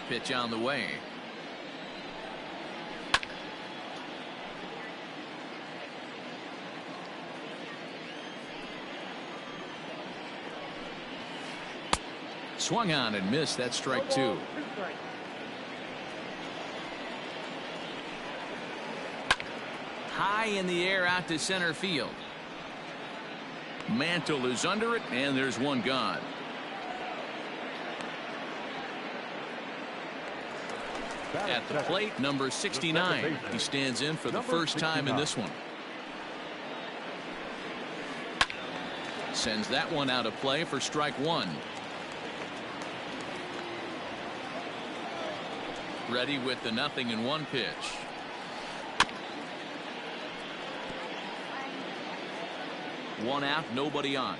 Pitch on the way. Swung on and missed. That's strike two. High in the air out to center field. Mantle is under it, and there's one gone. At the plate, number 69. He stands in for the first time in this one. Sends that one out of play for strike one. Ready with the 0-1 pitch. One out, nobody on.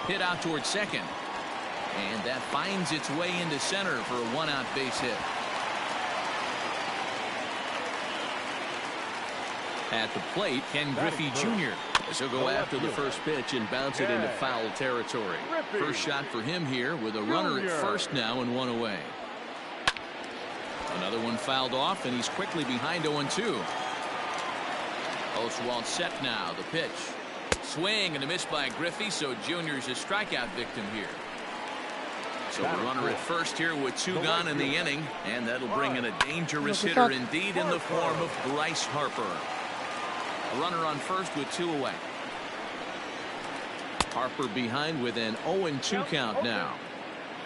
Hit out towards second. And that finds its way into center for a one-out base hit. At the plate, Ken Griffey Jr. as he'll go after the first pitch and bounce it into foul territory. First shot for him here with a runner at first now and one away. Another one fouled off, and he's quickly behind 0-2. Oswalt set now. The pitch. Swing and a miss by Griffey, so Junior's a strikeout victim here. So the runner at first here with two gone in the inning, and that'll bring in a dangerous hitter indeed in the form of Bryce Harper. A runner on first with two away. Harper behind with an 0-2 count now.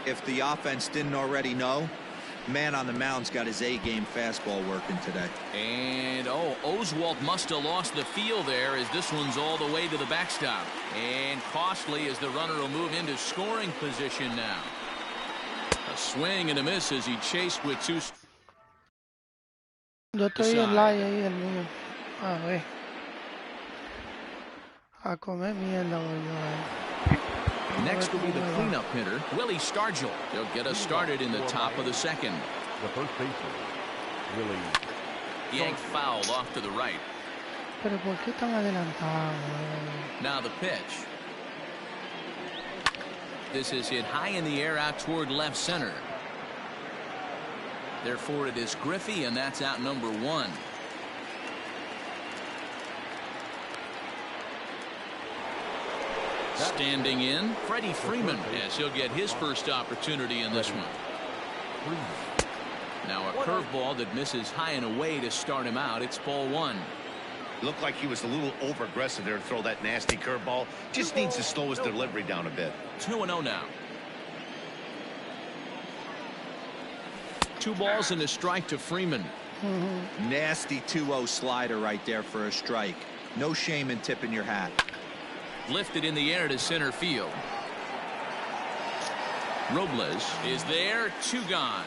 If the offense didn't already know, man on the mound's got his A-game fastball working today. And Oswalt must have lost the feel there, as this one's all the way to the backstop. And costly, as the runner will move into scoring position now. A swing and a miss as he chased with two. Yo estoy en la ahí el mío. A ver. A comer mierda, boludo. Next will be the cleanup hitter, Willie Stargell. He'll get us started in the top of the second. The first baseman, Willie. Yanked foul off to the right. Pero ¿por qué tan adelantado? Now the pitch. This is hit high in the air out toward left center. Therefore it is Griffey, and that's out number one. Standing in, Freddie Freeman, as he'll get his first opportunity in this one. Now a curveball that misses high and away to start him out. It's ball one. Looked like he was a little over aggressive there to throw that nasty curveball. Just needs to slow his delivery down a bit. 2-0 now. 2 balls and a strike to Freeman. Nasty 2-0 slider right there for a strike. No shame in tipping your hat. Lifted in the air to center field. Robles is there. 2 gone.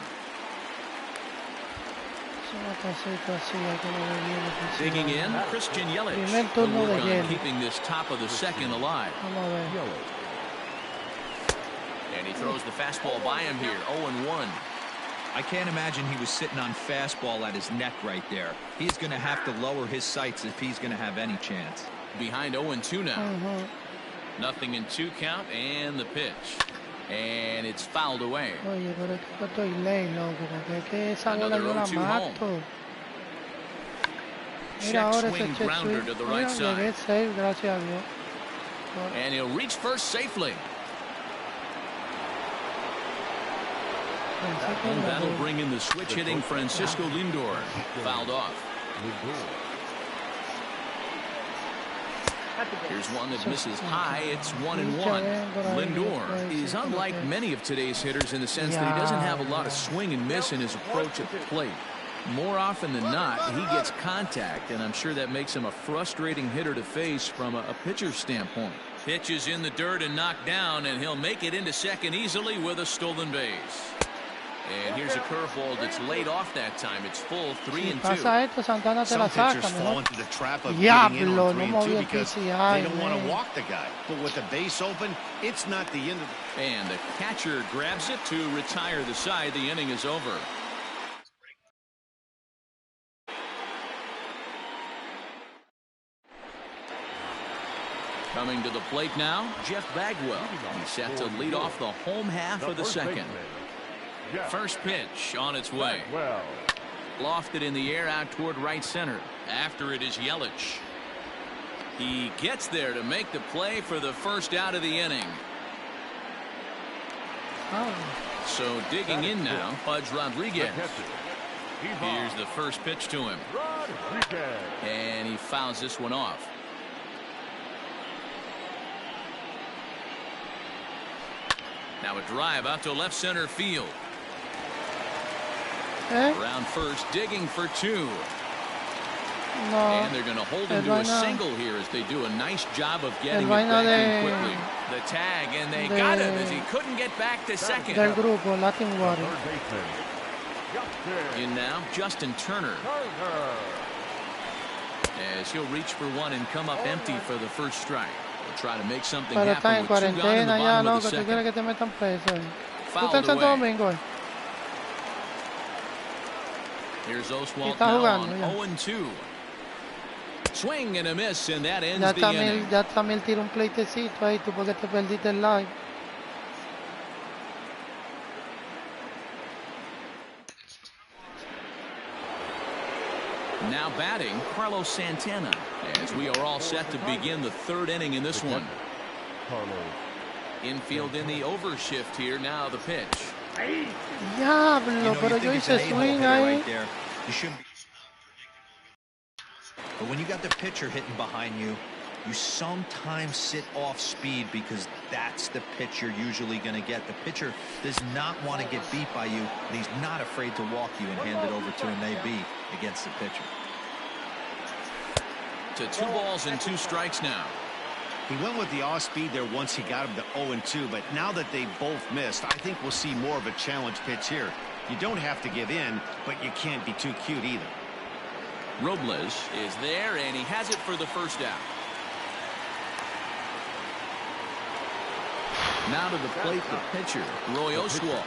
Digging in, Christian Yelich. He'll work on keeping this top of the second alive. And he throws the fastball by him here. 0-1. I can't imagine he was sitting on fastball at his neck right there. He's going to have to lower his sights if he's going to have any chance. Behind 0-2 now. 0-2 count, and the pitch. And it's fouled away. Another 0-2 home. Check swing grounder to the right side. And he'll reach first safely. And that'll bring in the switch hitting Francisco Lindor. Fouled off. Here's one that misses high. It's 1-1. Lindor is unlike many of today's hitters in the sense that he doesn't have a lot of swing and miss in his approach at the plate. More often than not, he gets contact, and I'm sure that makes him a frustrating hitter to face from a pitcher's standpoint. Pitch is in the dirt and knocked down, and he'll make it into second easily with a stolen base. And here's a curveball that's laid off that time. It's full 3-2. Some pitchers fall into the trap of getting in on 3-2 because they don't want to walk the guy. But with the base open, it's not the end of it. And the catcher grabs it to retire the side. The inning is over. Coming to the plate now, Jeff Bagwell. He's set to lead off the home half of the second. First pitch on its way. Lofted in the air out toward right center. After it is Yelich. He gets there to make the play for the first out of the inning. So digging in now, Pudge Rodriguez. Here's the first pitch to him. And he fouls this one off. Now a drive out to left center field. Around first, digging for two. And they're going to hold him to a single here as they do a nice job of getting it back in quickly. The tag, and they got him as he couldn't get back to second. In now, Justin Turner. As he'll reach for one and come up empty for the first strike. They'll try to make something happen with 2 gone in the bottom of the second. Fouled away. Here's Oswalt now on 0-2. Swing and a miss, and that ends the inning. Ya también tira un pleitecito ahí, tú porque te perdiste el live. Now batting, Carlos Santana, as we are all set to begin the third inning in this one. Infield in the overshift here. Now the pitch. Diablo, pero yo hice swing ahí. You shouldn't be. But when you got the pitcher hitting behind you, you sometimes sit off speed because that's the pitch you're usually going to get. The pitcher does not want to get beat by you, and he's not afraid to walk you and hand it over to an AB against the pitcher. To 2 balls and 2 strikes now. He went with the off speed there once he got him to 0-2, but now that they both missed, I think we'll see more of a challenge pitch here. You don't have to give in, but you can't be too cute either. Robles is there, and he has it for the first out. Now to the plate, the pitcher, Roy Oswalt.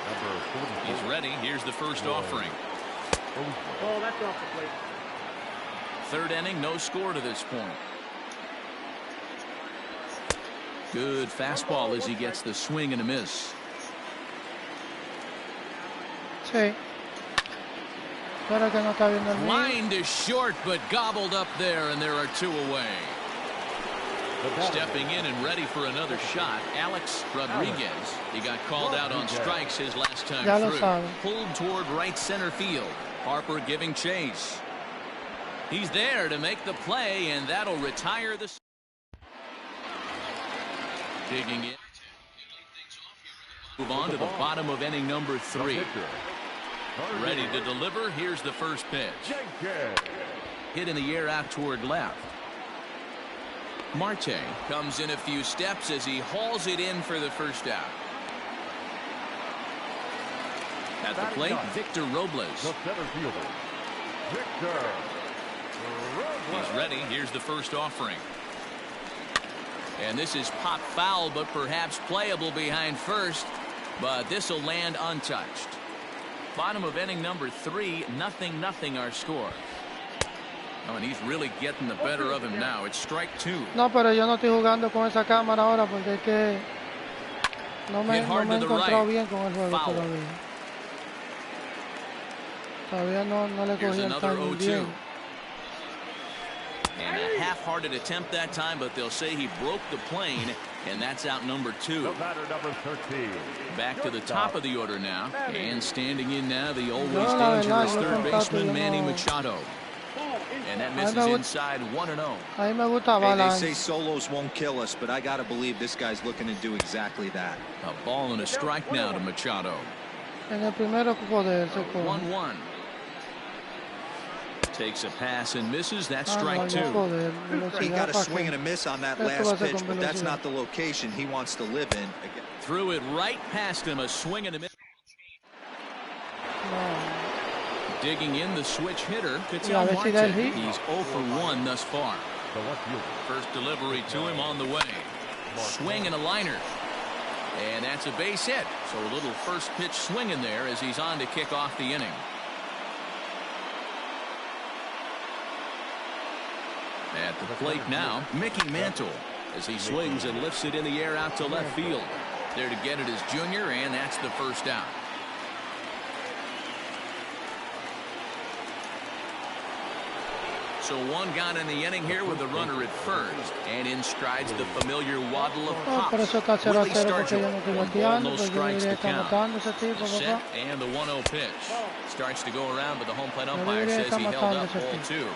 He's ready. Here's the first offering. Oh, that's off the plate. Third inning, no score to this point. Good fastball as he gets the swing and a miss. Sí. Line to short, but gobbled up there, and there are 2 away. Stepping in and ready for another shot, Alex Rodriguez. He got called out on strikes his last time through. Pulled toward right center field. Harper giving chase. He's there to make the play, and that'll retire the. Digging in. Move on to the bottom of inning number 3. Ready to deliver. Here's the first pitch. Hit in the air out toward left. Marte comes in a few steps as he hauls it in for the first out. At the plate, Victor Robles. He's ready. Here's the first offering. And this is pop foul, but perhaps playable behind first. But this will land untouched. Bottom of inning number 3, 0-0 our score. Oh, and he's really getting the better of him now. It's strike 2. No, pero yo no estoy jugando con esa cámara ahora porque es que no me he encontrado bien con el juego todavía. Todavía no le cogí el timing bien. And a half-hearted attempt that time, but they'll say he broke the plane, and that's out number 2. Back to the top of the order now, and standing in now, the always dangerous third baseman Manny Machado. And that misses inside 1-0. They say solos won't kill us, but I gotta believe this guy's looking to do exactly that. A ball and a strike now to Machado. En el primero poder se 1-1. Takes a pass and misses. That's strike 2. He got a swing and a miss on that last pitch, but that's not the location he wants to live in. Threw it right past him. A swing and a miss. Digging in the switch hitter. He's 0 for 1 thus far. First delivery to him on the way. Swing and a liner. And that's a base hit. So a little first pitch swing in there as he's on to kick off the inning. At the plate now, Mickey Mantle. as he swings and lifts it in the air out to left field. There to get it is Junior, and that's the first out. So one gone in the inning here with a runner at first, and in strides the familiar waddle of pops. Willie Stargell, one ball, no strikes to count. The set and the 1-0 pitch. Starts to go around, but the home plate umpire says he held up ball 2.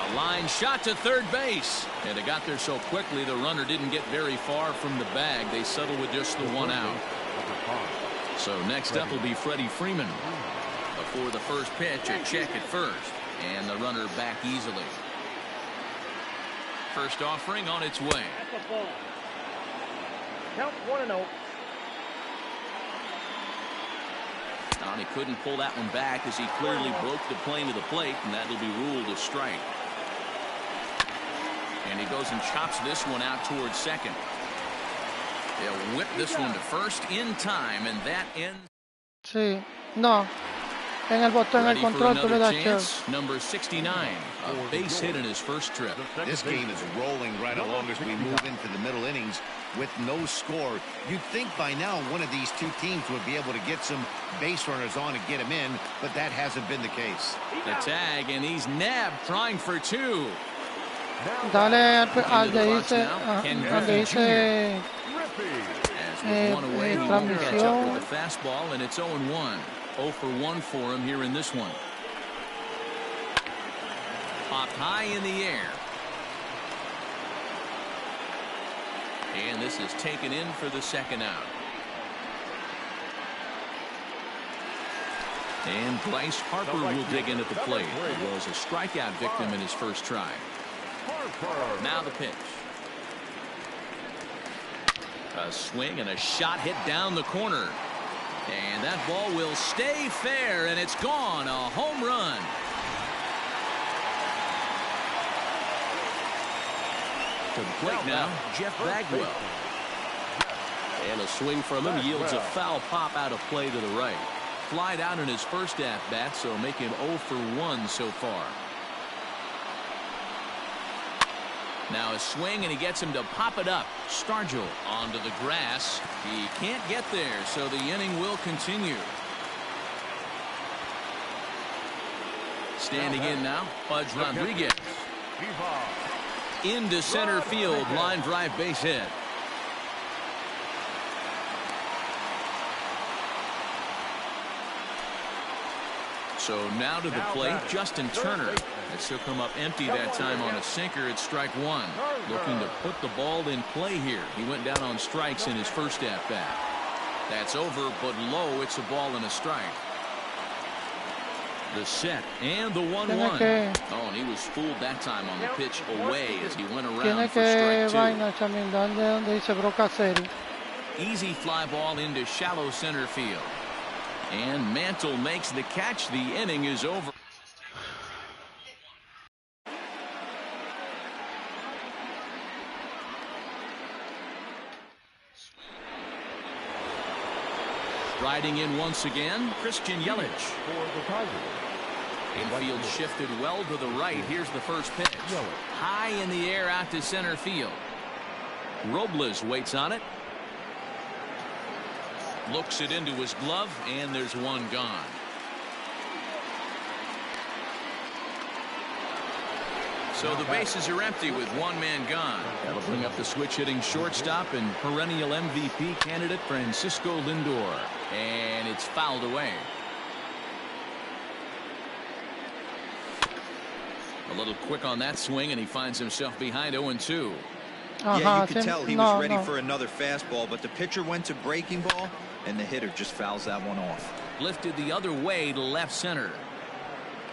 A line shot to third base, and it got there so quickly the runner didn't get very far from the bag. They settled with just the 1 out. So next up will be Freddie Freeman. Before the first pitch, a check at first, and the runner back easily. First offering on its way. That's a ball. Count 1-0. He couldn't pull that one back as he clearly broke the plane to the plate, and that'll be ruled a strike. And he goes and chops this one out towards second. They'll whip this one to first in time, and that ends. Sí, no. En el botón, en el control, tú le das chance. Number 69, a base hit in his first trip. This game is rolling right along as we move into the middle innings with no score. You'd think by now one of these two teams would be able to get some base runners on and get him in, but that hasn't been the case. The tag, and he's nabbed, trying for 2. Dale al de dice, donde dice transmisión. With the fastball, and it's 0-1. 0 for 1 for him here in this one. Popped high in the air. And this is taken in for the second out. And Bryce Harper will dig in at the plate. He was a strikeout victim in his first try. Now the pitch. A swing and a shot hit down the corner. And that ball will stay fair, and it's gone. A home run. To the plate now, Jeff Bagwell. And a swing from him yields a foul pop out of play to the right. Flied out in his first at-bat, so make him 0 for 1 so far. Now a swing, and he gets him to pop it up. Stargell onto the grass. He can't get there, so the inning will continue. Standing in now, Pudge Rodriguez. Into center field, line drive base hit. So now to the plate, Justin Turner. As he'll come up empty that time on a sinker at strike 1. Looking to put the ball in play here. He went down on strikes in his first at-bat. That's over, but low. It's a ball and a strike. The set and the 1-1. Oh, and he was fooled that time on the pitch away as he went around for strike 2. Easy fly ball into shallow center field. And Mantle makes the catch. The inning is over. Riding in once again, Christian Yelich. Infield shifted well to the right. Here's the first pitch. High in the air out to center field. Robles waits on it. Looks it into his glove, and there's one gone. So the bases are empty with one man gone. That'll bring up the switch-hitting shortstop and perennial MVP candidate Francisco Lindor. And it's fouled away. A little quick on that swing, and he finds himself behind 0-2. Yeah, you could tell he was ready for another fastball, but the pitcher went to breaking ball, and the hitter just fouls that one off. Lifted the other way to left center.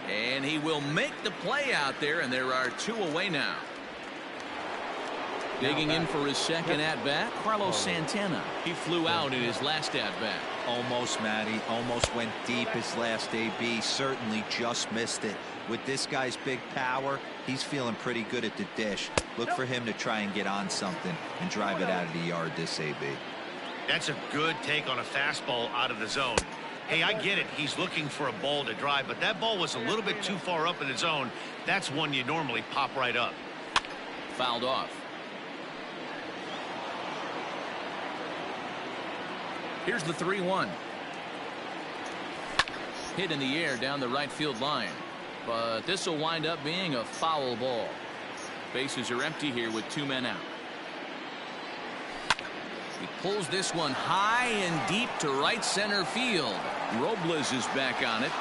And he will make the play out there, and there are 2 away now. Digging in for his second at-bat, Carlos Santana. He flew out in his last at-bat. Almost, Matty. Almost went deep his last AB. Certainly just missed it. With this guy's big power, he's feeling pretty good at the dish. Look for him to try and get on something and drive it out of the yard this AB. That's a good take on a fastball out of the zone. Hey, I get it. He's looking for a ball to drive, but that ball was a little bit too far up in the zone. That's one you normally pop right up. fouled off. Here's the 3-1. Hit in the air down the right field line. But this will wind up being a foul ball. Bases are empty here with 2 men out. He pulls this one high and deep to right center field. Robles is back on it.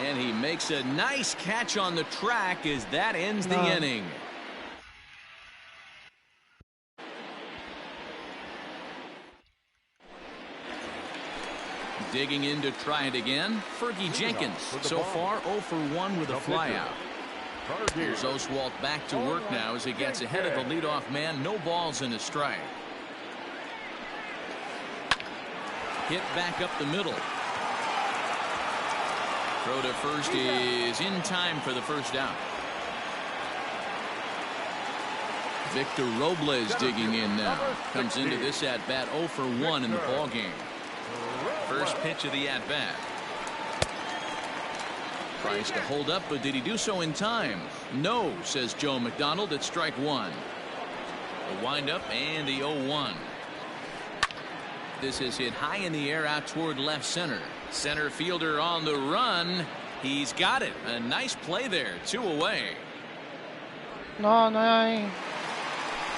And he makes a nice catch on the track as that ends the inning. Digging in to try it again, Fergie Jenkins. So far 0 for 1 with a flyout. Here's Oswalt back to work now as he gets ahead of the leadoff man. No balls and a strike. Hit back up the middle. Throw to first is in time for the first out. Victor Robles digging in now. Comes into this at bat 0 for 1 in the ball game. First pitch of the at bat. Tries to hold up, but did he do so in time? No, says Joe McDonald at strike 1. The windup and the 0-1. This is hit high in the air out toward left center. Center fielder on the run. He's got it. A nice play there. 2 away. No.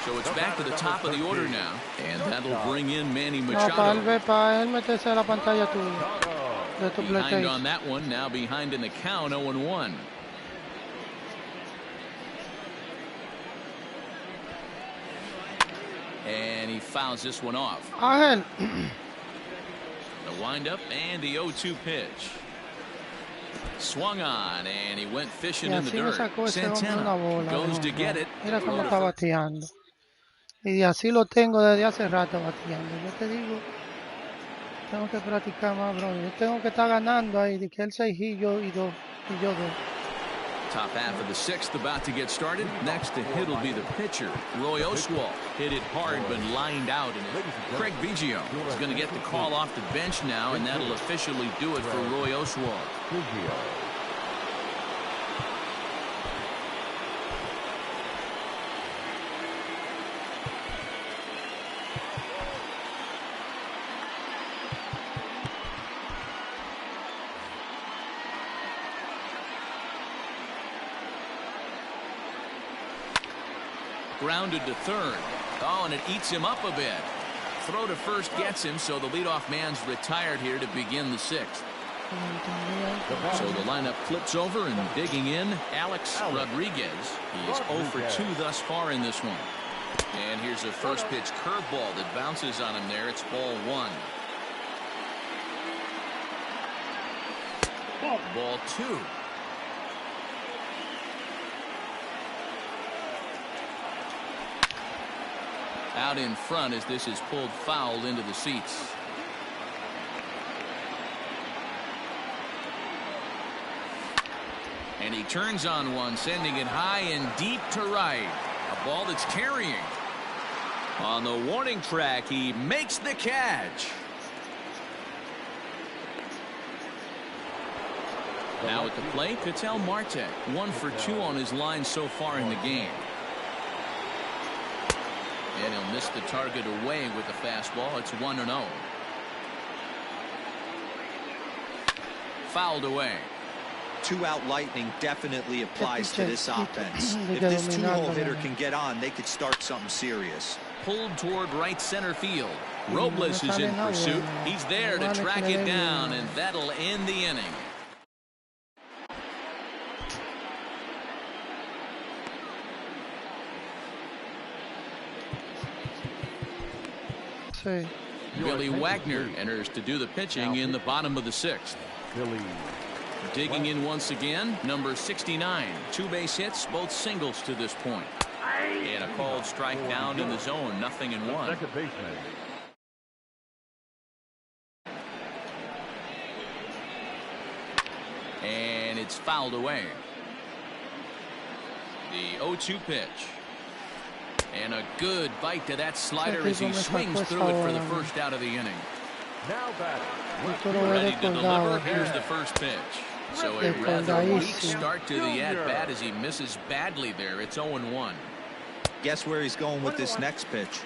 So it's back to the top of the order now. And that'll bring in Manny Machado. Para él meterse a la pantalla tuya. De tu behind on that one. Now behind in the count. 0-1. And he fouls this one off. Ángel. The windup and the 0-2 pitch. Swung on and he went fishing in the dirt. Santana goes to get it. Mira cómo está bateando. Y así lo tengo desde hace rato bateando. Yo te digo, tengo que practicar más, bro. Yo tengo que estar ganando ahí. De que él 6 y yo 2. Top half of the 6th about to get started. Next to hit will be the pitcher, Roy Oswalt. Hit it hard but lined out. And Craig Biggio is going to get the call off the bench now, and that'll officially do it for Roy Oswalt. Grounded to third. Oh, and it eats him up a bit. Throw to first gets him, so the leadoff man's retired here to begin the 6th. So the lineup flips over, and digging in, Alex Rodriguez. He is 0 for 2 thus far in this one. And here's a first pitch curveball that bounces on him there. It's ball 1. Ball 2. Out in front as this is pulled foul into the seats. And he turns on one, sending it high and deep to right. A ball that's carrying. On the warning track, he makes the catch. Now at the plate, Ketel Marte. 1 for 2 on his line so far in the game. And he'll miss the target away with the fastball. It's 1-0. Fouled away. 2-out lightning definitely applies to this offense. If this 2-hole hitter can get on, they could start something serious. Pulled toward right center field. Robles is in pursuit. He's there to track it down, and that'll end the inning. Billy Wagner enters to do the pitching in the bottom of the 6th. Digging in once again, number 69. 2 base hits, both singles to this point. And a called strike down in the zone, 0-1. And it's fouled away. The 0-2 pitch. And a good bite to that slider as he swings through it for the first out of the inning. Now Ready to deliver. Here's the first pitch. So a rather weak start to the at-bat as he misses badly there. It's 0-1. Guess where he's going with this next pitch?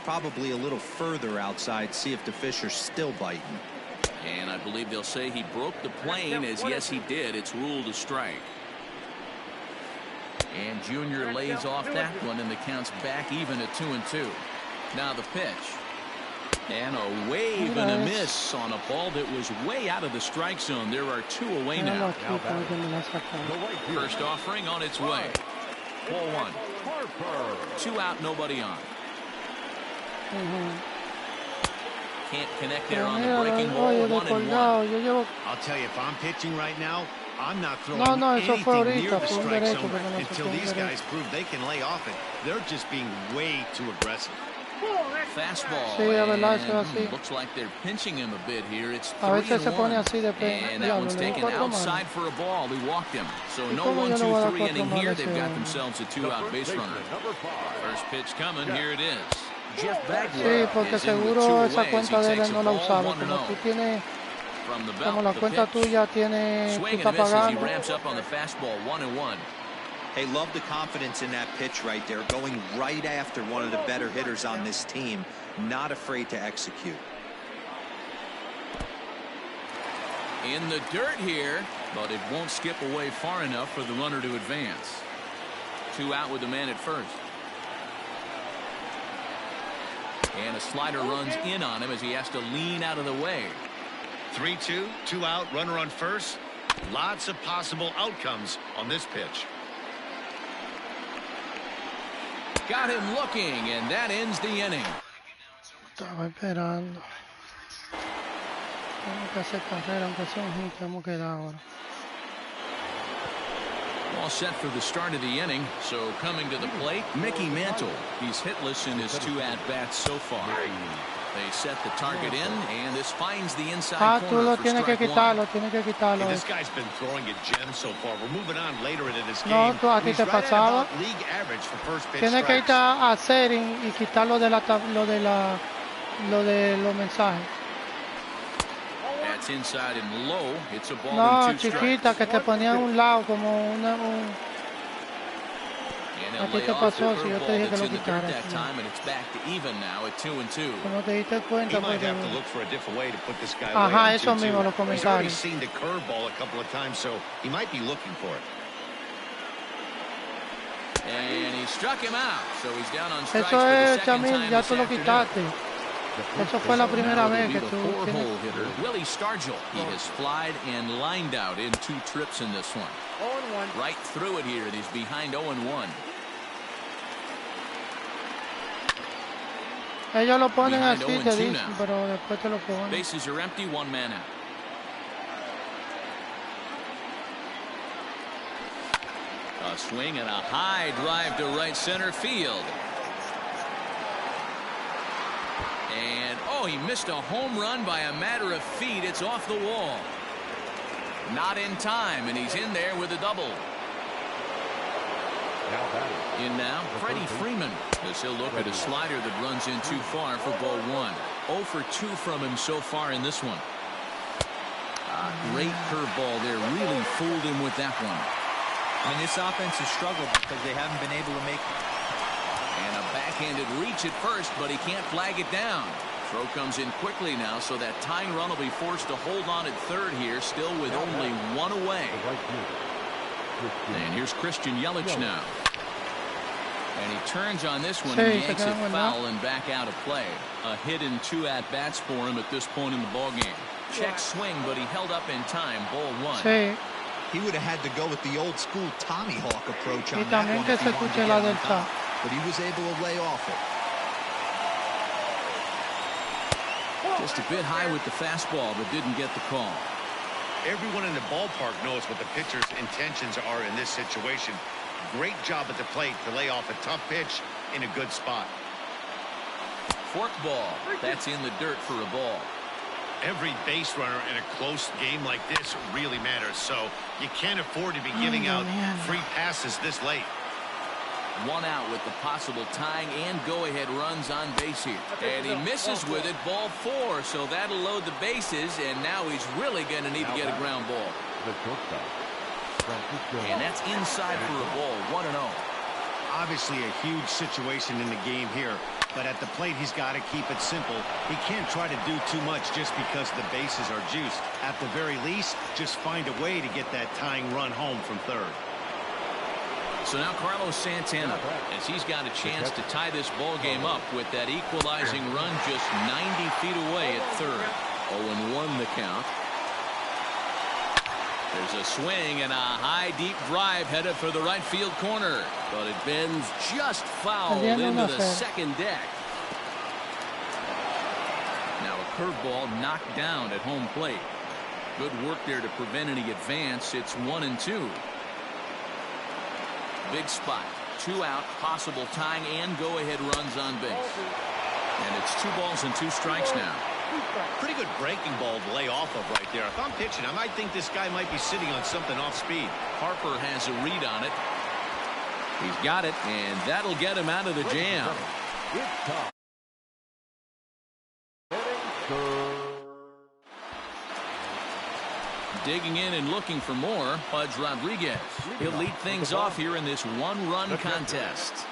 Probably a little further outside, see if the fish are still biting. And I believe they'll say he broke the plane, as yes he did. It's ruled a strike. And Junior lays off that one, and the count's back even at 2-2. Now the pitch. And a wave and a miss on a ball that was way out of the strike zone. There are 2 away now. First offering on its way. Ball 1. 2 out, nobody on. Can't connect there on the breaking ball. 1-1. I'll tell you, if I'm pitching right now, I'm not throwing eso fue anything near ahorita, the fue un strike derecho, zone pero no until fue un these derecho. guys prove they can lay off it. They're just being way too aggressive. Fastball. Sí, de verdad, eso es And así. looks like they're pinching him a bit here. It's A veces se 3-1. pone así de And that one's taken outside for a ball. He walked him. So no cómo yo le voy a dar 1-2-3 cuatro inning malas here. a They've ese got hombre? themselves a 2-out base runner. First pitch coming. Here it is. Jeff Bagwell Sí, porque is in with 2 seguro esa away as he cuenta de takes él a no la ball, usaba. 1-0. Como tú tienes, From the belt, como la the cuenta pitch. tuya tiene, tú Swing and a estás miss as he pagando. ramps up on the fastball. 1-1. Hey, love the confidence in that pitch right there. Going right after one of the better hitters on this team. Not afraid to execute. In the dirt here, but it won't skip away far enough for the runner to advance. 2 out with the man at first. And a slider runs in on him as he has to lean out of the way. 3-2, 2 out, runner on first. Lots of possible outcomes on this pitch. Got him looking, and that ends the inning. Estaba esperando. Tenemos que hacer carrera, aunque sea un hit, tenemos que dar ahora. All set for the start of the inning. So coming to the plate, Mickey Mantle. He's hitless in his 2 at-bats so far. They set the target in, and this finds the inside Tú corner lo for tienes que strike 1. quitarlo, tienes que quitarlo. Hey, this guy's been throwing a gem so far. We're moving on later into this No, game. tú a ti He's te right at pasaba. about league average for first pitch Tienes que strikes. ir a setting y quitarlo de los mensajes. That's inside and low. It's a ball No, and 2 chiquita, strikes. que te ponían a un lado como un... And A he'll ti lay te off pasó, the si yo te curveball dije que that's lo in the dirt quitaras, that sí. time, and it's back to even now at 2-2. Como te diste He cuenta, might porque... have to look for a different way to put this guy Ajá, away on eso 2-2. mismo, los He's already comentarios. seen the curveball a couple of times, so he might be looking for it. And he struck him out, so he's down on strikes Eso for the es, second Chamil, time ya this tú lo afternoon. quitaste. Eso fue la primera Now vez it'll que be the tú tienes... four-hole hitter, Willie Stargell. He has flied and lined out in 2 trips in this one. 0-1. Right through it here, and he's behind 0-1. Ellos lo ponen Behind así, 0-2 te dicen, now. pero después te lo ponen. Bases are empty, 1 man out. A swing and a high drive to right center field. And, oh, he missed a home run by a matter of feet. It's off the wall. Not in time, and he's in there with a double. In now, Freddie Freeman, as he'll look at a slider that runs in too far for ball 1. 0 for 2 from him so far in this one. Great curveball there. Really fooled him with that one. I mean, this offense has struggled because they haven't been able to make... And a backhanded reach at first, but he can't flag it down. Throw comes in quickly now, so that tying run will be forced to hold on at third here, still with only 1 away. And here's Christian Yelich now. And he turns on this one and yanks it foul and back out of play. A hit and 2 at-bats for him at this point in the ballgame. Check swing, but he held up in time. Ball 1. Sí. He would have had to go with the old school Tommy Hawk approach on Y that también one que if he se wanted to escuche get la on del top. top. But he was able to lay off it. Just a bit high with the fastball, but didn't get the call. Everyone in the ballpark knows what the pitcher's intentions are in this situation. Great job at the plate to lay off a tough pitch in a good spot. Fork ball. That's in the dirt for a ball. Every base runner in a close game like this really matters, so you can't afford to be giving out free passes this late. 1 out with the possible tying and go-ahead runs on base here. And he misses with it, ball 4, so that'll load the bases, and now he's really going to need to get a ground ball. And that's inside for a ball, 1-0. Obviously a huge situation in the game here, but at the plate he's got to keep it simple. He can't try to do too much just because the bases are juiced. At the very least, just find a way to get that tying run home from third. So now Carlos Santana, as he's got a chance to tie this ball game up with that equalizing run just 90 feet away at third. 0-1 the count. There's a swing and a high deep drive headed for the right field corner, but it bends just foul into the second deck. Now a curveball knocked down at home plate. Good work there to prevent any advance. It's 1-2. Big spot, 2 out, possible tying and go-ahead runs on base. And it's 2 balls and 2 strikes now. Pretty good breaking ball to lay off of right there. If I'm pitching, I might think this guy might be sitting on something off speed. Harper has a read on it. He's got it, and that'll get him out of the jam. Digging in and looking for more, Pudge Rodriguez. He'll lead things off here in this 1-run contest.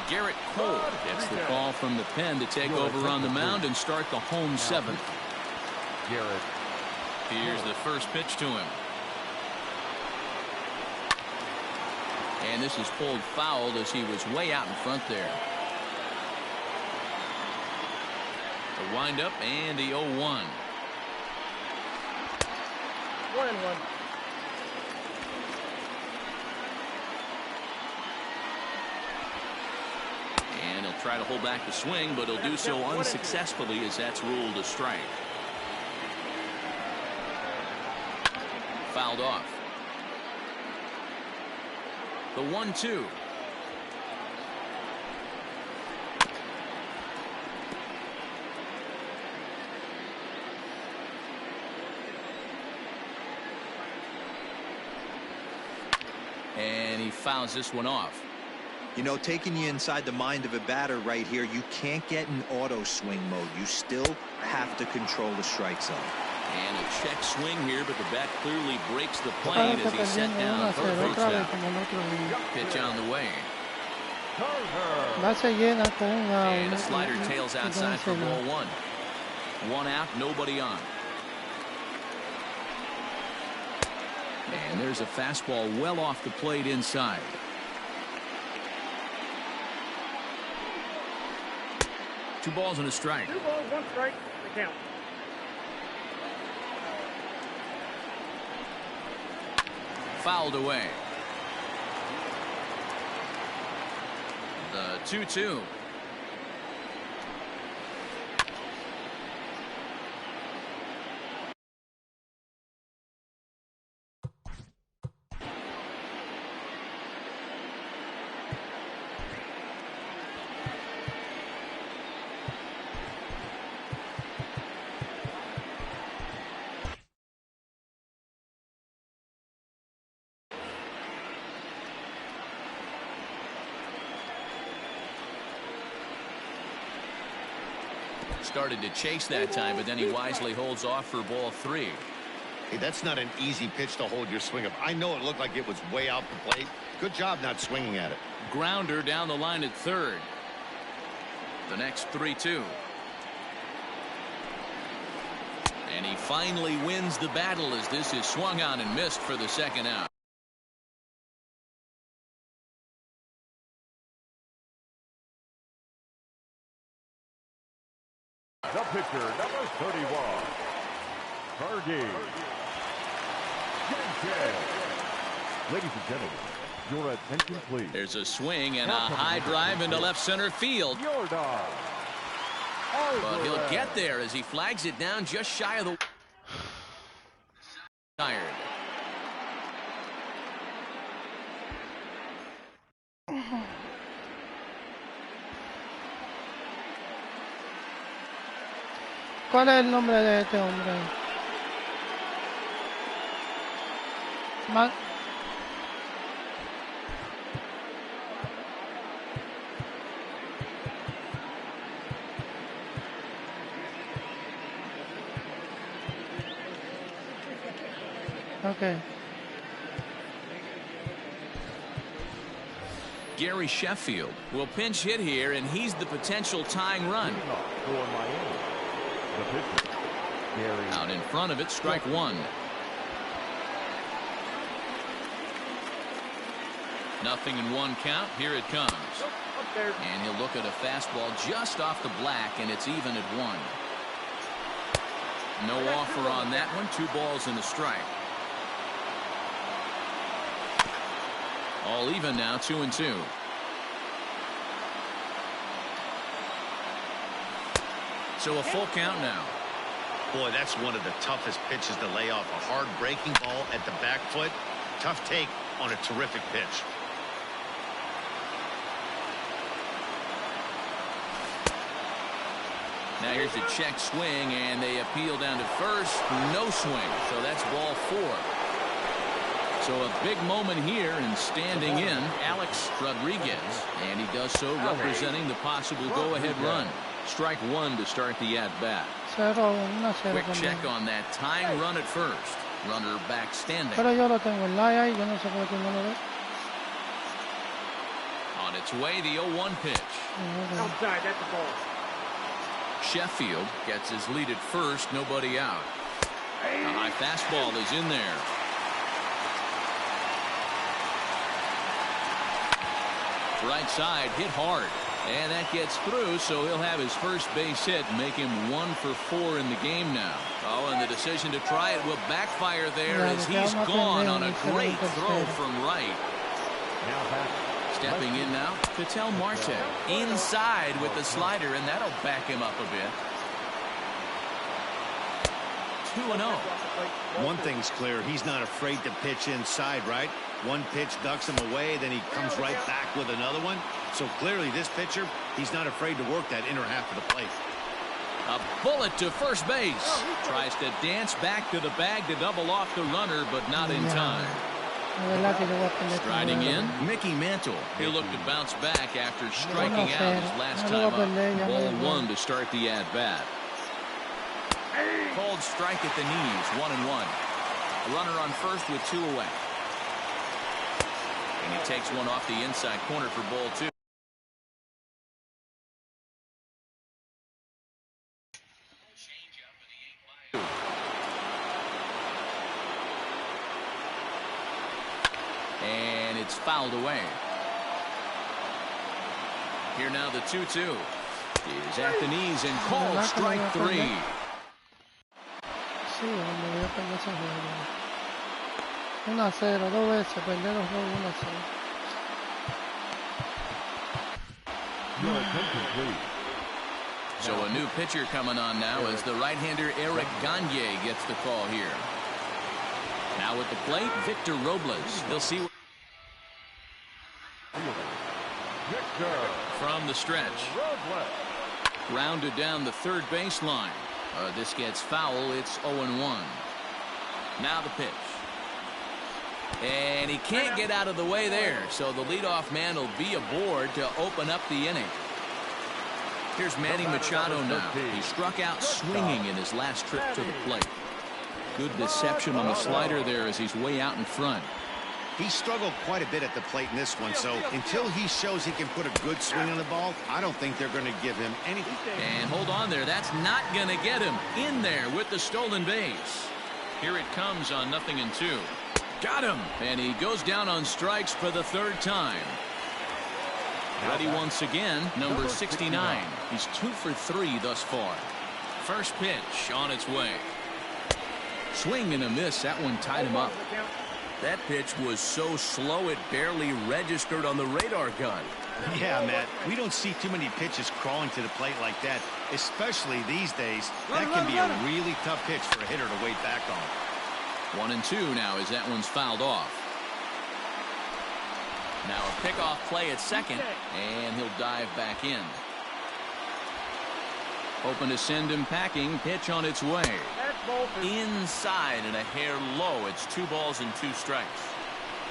Garrett Cole gets the call from the pen to take over on the mound and start the home 7th. Here's the first pitch to him. And this is pulled foul as he was way out in front there. The windup and the 0-1. 1-1. And he'll try to hold back the swing, but he'll do so unsuccessfully as that's ruled a strike. Fouled off. The 1-2. And he fouls this one off. You know, taking you inside the mind of a batter right here, you can't get in auto swing mode. You still have to control the strike zone. And a check swing here, but the bat clearly breaks the plane as he's set down for a first out. Pitch on the way. And a slider tails outside for ball 1. 1 out, nobody on. And there's a fastball well off the plate inside. Two balls and a strike. 2 balls, 1 strike. The count. Fouled away. The 2-2. Started to chase that time, but then he wisely holds off for ball 3. Hey, that's not an easy pitch to hold your swing up. I know it looked like it was way out the plate. Good job not swinging at it. Grounder down the line at third. The next 3-2. And he finally wins the battle as this is swung on and missed for the second out. The pitcher, number 31, Cardi. Ladies and gentlemen, your attention please. There's a swing and a high drive into left center field. But he'll get there as he flags it down just shy of the tired. ¿Cuál es el nombre de este hombre? Okay. Gary Sheffield will pinch hit here, and he's the potential tying run. For Miami, the pitcher, Gary. Out in front of it, strike one. Nothing in one count. Here it comes. And he'll look at a fastball just off the black, and it's even at one. No offer on that one. 2 balls and a strike. All even now, 2-2. So a full count now. Boy, that's one of the toughest pitches to lay off. A hard breaking ball at the back foot. Tough take on a terrific pitch. Now here's a check swing, and they appeal down to first. No swing, so that's ball 4. So a big moment here, and standing in, Alex Rodriguez. And he does so representing the possible go-ahead run. Strike one to start the at-bat. Quick check on that tying run at first. Runner back standing. On its way, the 0-1 pitch. Outside, that's the ball. Sheffield gets his lead at first, nobody out. A high fastball is in there. Right side hit hard, and that gets through, so he'll have his first base hit, make him 1 for 4 in the game now. Oh, and the decision to try it will backfire there as he's gone on a great throw from right. Stepping in now, Ketel Marte inside with the slider, and that'll back him up a bit. 2-0. One thing's clear, he's not afraid to pitch inside, right? One pitch ducks him away, then he comes right back with another one. So clearly this pitcher, he's not afraid to work that inner half of the plate. A bullet to first base. Tries to dance back to the bag to double off the runner, but not in time. Striding in, Mickey Mantle. He'll look to bounce back after striking out his last time up. Ball 1 to start the at-bat. Called strike at the knees, 1-1. A runner on first with 2 away. And he takes one off the inside corner for ball 2. And it's fouled away. Here now the 2-2 is at the knees and called strike 3. Sí, hombre, voy a perder ese juego. 1-0, 2 veces, perder los juegos 1-0. So a new pitcher coming on now as the right-hander Eric Gagne gets the call here. Now at the plate, Victor Robles. He'll see from the stretch. Rounded down the third baseline. This gets foul. It's 0-1. Now the pitch. And he can't get out of the way there. So the leadoff man will be aboard to open up the inning. Here's Manny Machado now. He struck out swinging in his last trip to the plate. Good deception on the slider there as he's way out in front. He struggled quite a bit at the plate in this one, so until he shows he can put a good swing on the ball, I don't think they're going to give him anything. And hold on there. That's not going to get him in there with the stolen base. Here it comes on 0-2. Got him. And he goes down on strikes for the 3rd time. Ready once again, number 69. He's 2 for 3 thus far. First pitch on its way. Swing and a miss. That one tied him up. That pitch was so slow it barely registered on the radar gun. Yeah, Matt, we don't see too many pitches crawling to the plate like that, especially these days. That can be a really tough pitch for a hitter to wait back on. 1-2 now as that one's fouled off. Now a pickoff play at second, and he'll dive back in. Hoping to send him packing. Pitch on its way. Inside and a hair low. It's 2 balls and 2 strikes.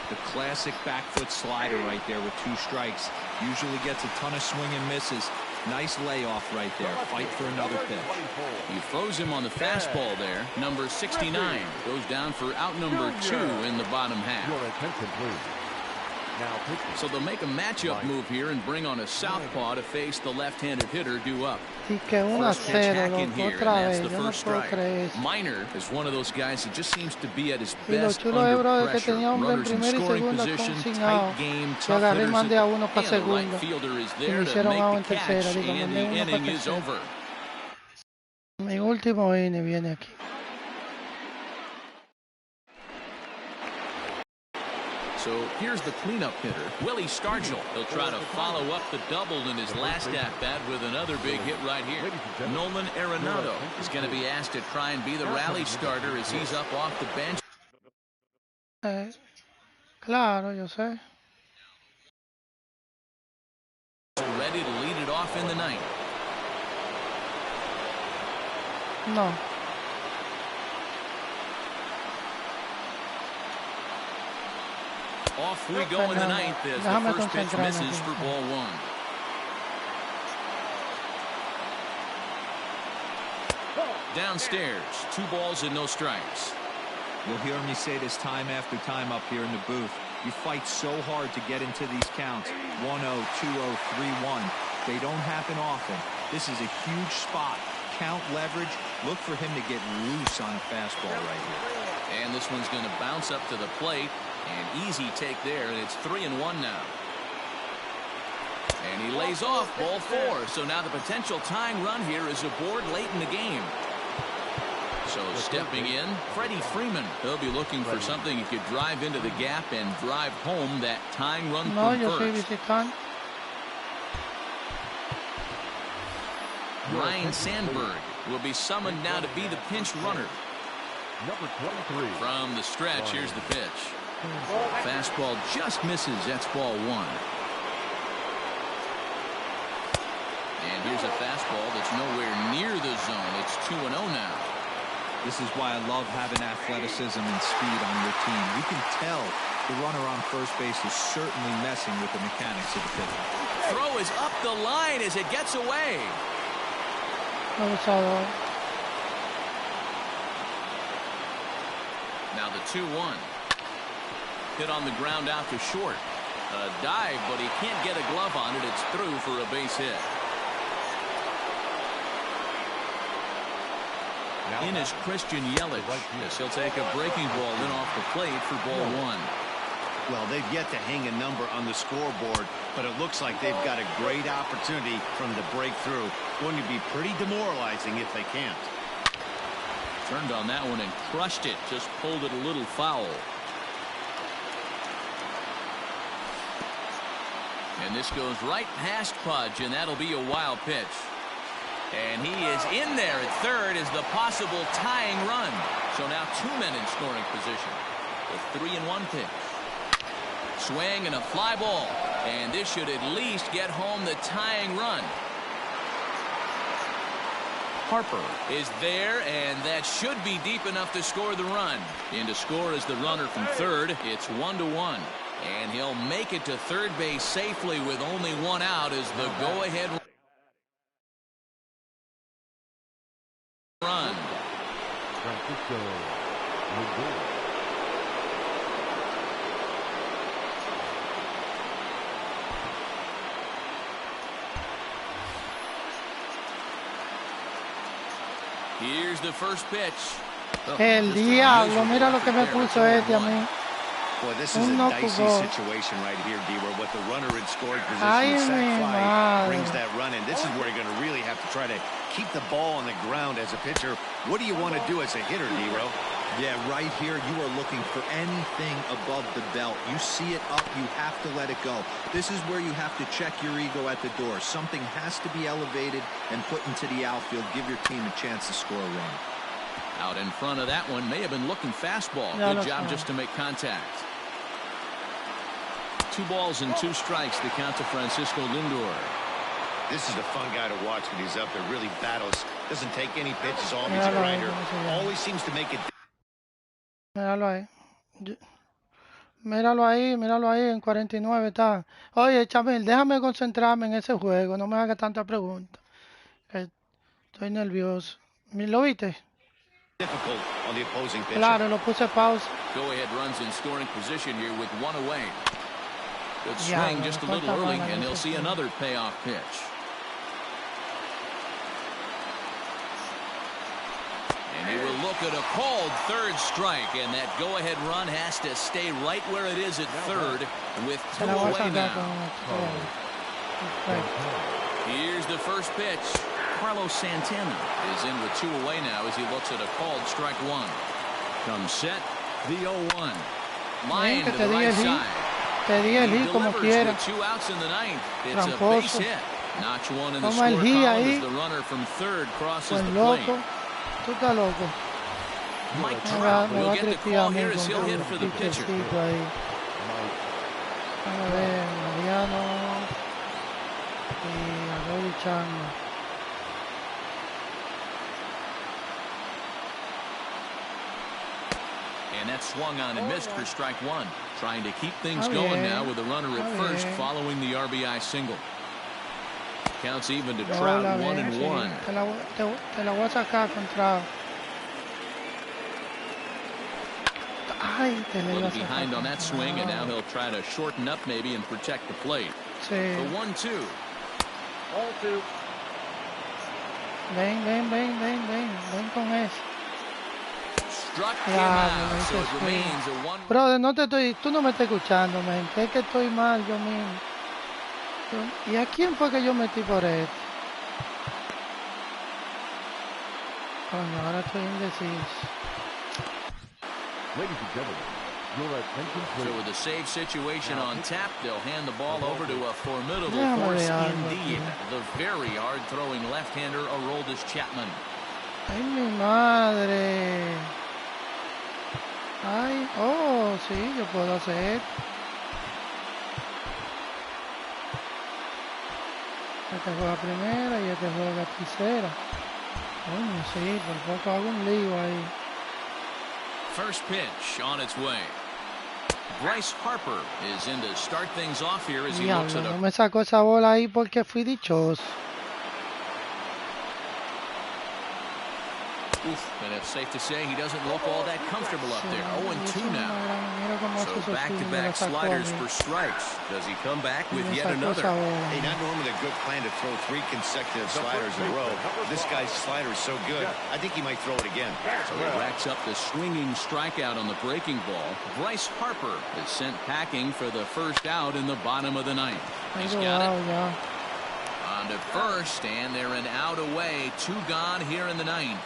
The classic back foot slider right there with 2 strikes. Usually gets a ton of swing and misses. Nice layoff right there. Fight for another pitch. You froze him on the fastball there. Number 69 goes down for out number 2 in the bottom half. Now pitching. So they'll make a matchup move here and bring on a southpaw to face the left-handed hitter due up. Y que 1-0, Hacking loco, here, and otra that's vez. the Yo no first puedo strike. creer eso. Minor is one of those guys that just seems to be at his Y lo best chulo es, under bro, que pressure. tenía hombre en Runners in primera y scoring segunda position, con sin tight out. game, Y tough agarré y hitters mandé a uno at para the, and the right segunda. fielder is Y there me to hicieron out make en the tercera. catch, Digo, and mandé the uno para inning is tercera. over. Mi último inning viene aquí. So here's the cleanup hitter, Willie Stargell. He'll try to follow up the double in his last at-bat with another big hit right here. Nolan Arenado is going to be asked to try and be the rally starter as he's up off the bench. Claro, yo sé. Ready to lead it off in the ninth. No. Off we go in the ninth as the first pitch misses for ball one. Downstairs, 2 balls and no strikes. You'll hear me say this time after time up here in the booth. You fight so hard to get into these counts. 1-0, 2-0, 3-1. They don't happen often. This is a huge spot. Count leverage. Look for him to get loose on a fastball right here. And this one's going to bounce up to the plate. An easy take there, and it's 3-1 now. And he lays off ball 4. So now the potential tying run here is aboard late in the game. So stepping in, Freddie Freeman. He'll be looking for something he could drive into the gap and drive home that tying run from first. Ryan Sandberg will be summoned now to be the pinch runner. Number 23. From the stretch, here's the pitch. Fastball just misses. That's ball 1. And here's a fastball that's nowhere near the zone. It's 2-0 now. This is why I love having athleticism and speed on your team. You can tell the runner on first base is certainly messing with the mechanics of the pitcher. Throw is up the line as it gets away. Now the 2-1. Hit on the ground out to short. A dive, but he can't get a glove on it. It's through for a base hit. In is Christian Yelich. Yes, he'll take a breaking ball in off the plate for ball 1. Well, they've yet to hang a number on the scoreboard, but it looks like they've got a great opportunity from the breakthrough. Going to be pretty demoralizing if they can't. Turned on that one and crushed it. Just pulled it a little foul. And this goes right past Pudge, and that'll be a wild pitch. And he is in there at third as the possible tying run. So now 2 men in scoring position. The 3-1 pitch. Swing and a fly ball. And this should at least get home the tying run. Harper is there, and that should be deep enough to score the run. In to score is the runner from third. It's 1-1. And he'll make it to third base safely with only 1 out as the go-ahead run. Francisco. Here's the first pitch. El diablo, mira lo que me puso este a mí. Boy, this is a dicey situation right here, D-Row. What the runner in scoring position, the sac fly brings that run in. This is where you're going to really have to try to keep the ball on the ground as a pitcher. What do you want to do as a hitter, D-Row? Yeah, right here, you are looking for anything above the belt. You see it up, you have to let it go. This is where you have to check your ego at the door. Something has to be elevated and put into the outfield. Give your team a chance to score a run. Out in front of that one, may have been looking fastball. Good job just to make contact. 2 balls and 2 strikes, the count to Francisco Lindor. This is a fun guy to watch when he's up there. Really battles. Doesn't take any pitches off. He's a grinder. Always seems to make it. Míralo ahí. Míralo ahí, en 49 está. Oye, Chamil, déjame concentrarme en ese juego. No me hagas tanta pregunta. Estoy nervioso. ¿Lo viste? On the opposing pitcher. Claro, lo puse pausa. Go ahead runs in scoring position here with 1 away. Good swing just a little early, and they'll see another payoff pitch. And he will look at a called third strike, and that go-ahead run has to stay right where it is at third with 2 away now. Here's the first pitch. Carlos Santana is in with 2 away now as he looks at a called strike 1. Comes set, the 0-1. Line to the right side. He delivers with 2 outs in the ninth. It's a base hit. Notch 1 in the score column as the runner from third crosses the plate. Tú estás loco. Mike Trout will get the call here as he'll hit for the pitcher. Vamos a ver, Mariano y Adobe Changa. And that swung on and missed for strike 1. Trying to keep things going now with a runner at first following the RBI single. Counts even to Trout 1-1. Te la voy a sacar con Trout. Ay, te la iba a sacar. Behind on that swing, and now he'll try to shorten up maybe and protect the plate. Sí. The 1-2. 0-2. Ven con eso. Struck him out, so it remains a 1. Brother, tú no me estás escuchando, man. Es que estoy mal yo mismo. ¿Y a quién fue que yo metí por esto? Coño, ahora estoy indeciso. Ladies and gentlemen, your attention So please. with the save situation on tap, they'll hand the ball over to a formidable force indeed. The very hard-throwing left-hander, Aroldis Chapman. Ay, mi madre. Ay, oh, sí, yo puedo hacer. Este juega primera y este juega tercera. Coño, sí, por poco hago un lío ahí. First pitch on its way. Bryce Harper is in to start things off here as he looks Diablo, at no a... me sacó esa bola ahí porque fui dichoso. Oof, and it's safe to say he doesn't look all that comfortable up there. 0-2 now. So back-to-back sliders for strikes. Does he come back with yet another? Hey, not normally a good plan to throw 3 consecutive sliders in a row. This guy's slider is so good, I think he might throw it again. So he racks up the swinging strikeout on the breaking ball. Bryce Harper is sent packing for the first out in the bottom of the ninth. He's got it. On to first, and they're an out away. 2 gone here in the ninth.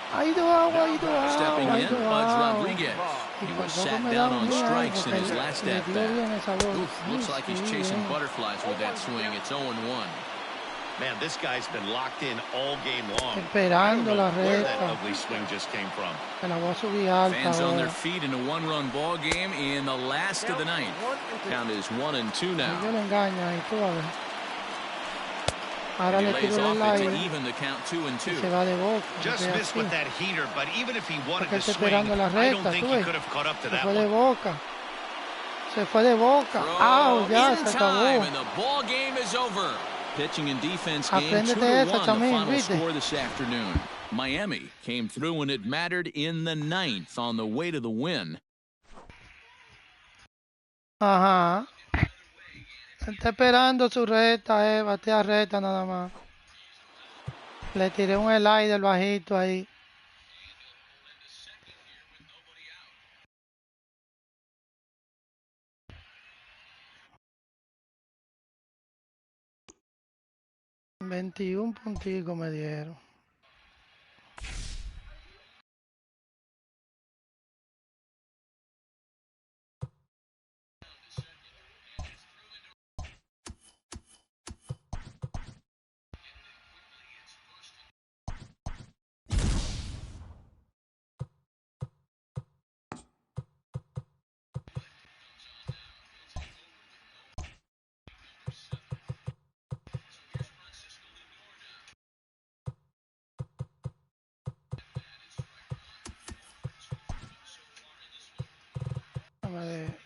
Stepping in, Buds Rodriguez. He was sat down on strikes in his last at-bat. Looks like he's chasing butterflies with that swing. It's 0-1. Man, this guy's been locked in all game long. Esperando la Where that recta. ugly swing just came from. Me la voy a subir alta. Fans on their ahora. feet in a 1-run ball game in the last of the ninth. Count is 1-2 now. Yo le engaño ahí, tú a ver. Ahora He le lays tiro el off it aire to even the count 2-2. y se va de boca. Just porque missed así. with that heater, but even if he wanted Porque to está swing, esperando la I don't recta, think tú he ves. could have caught up to Se that fue de one. boca. Se fue de boca. ¡Au! Ya in se time, acabó. and the ball game is over. Pitching and defense game Apréndete 2-1, esa, the Chamín, final ¿viste? score this afternoon. Miami came through when it mattered in the ninth on the way to the win. Ajá. Está esperando su recta, batea recta nada más. Le tiré un slide del bajito ahí. $21 punticos me dieron. Déjame ver.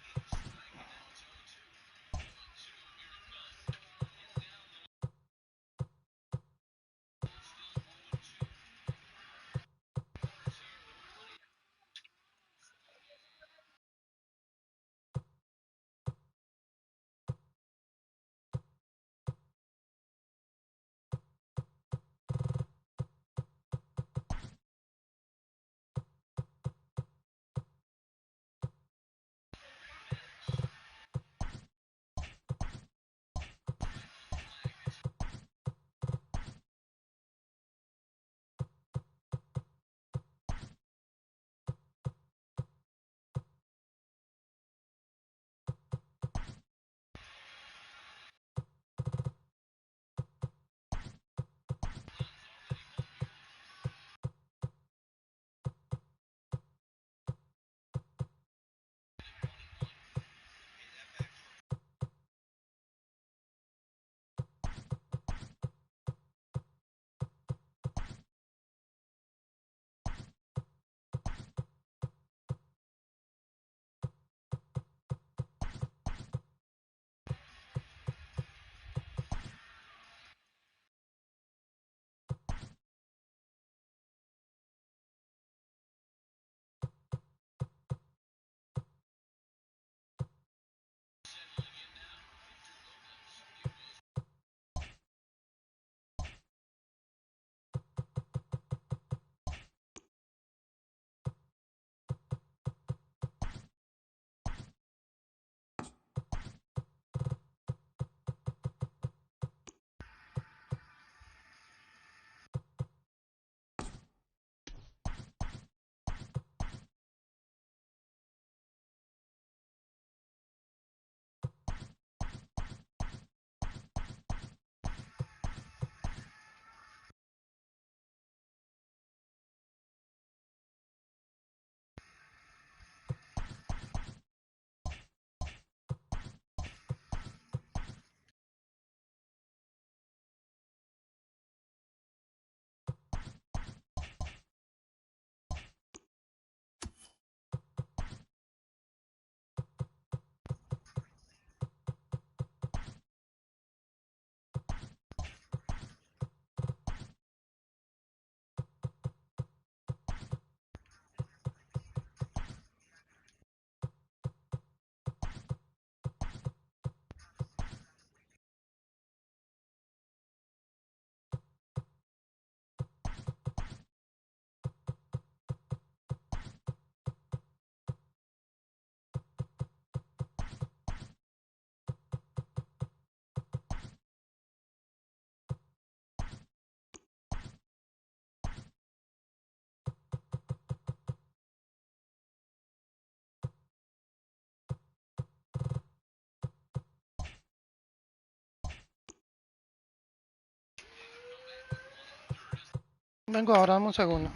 Vengo ahora, dame un segundo.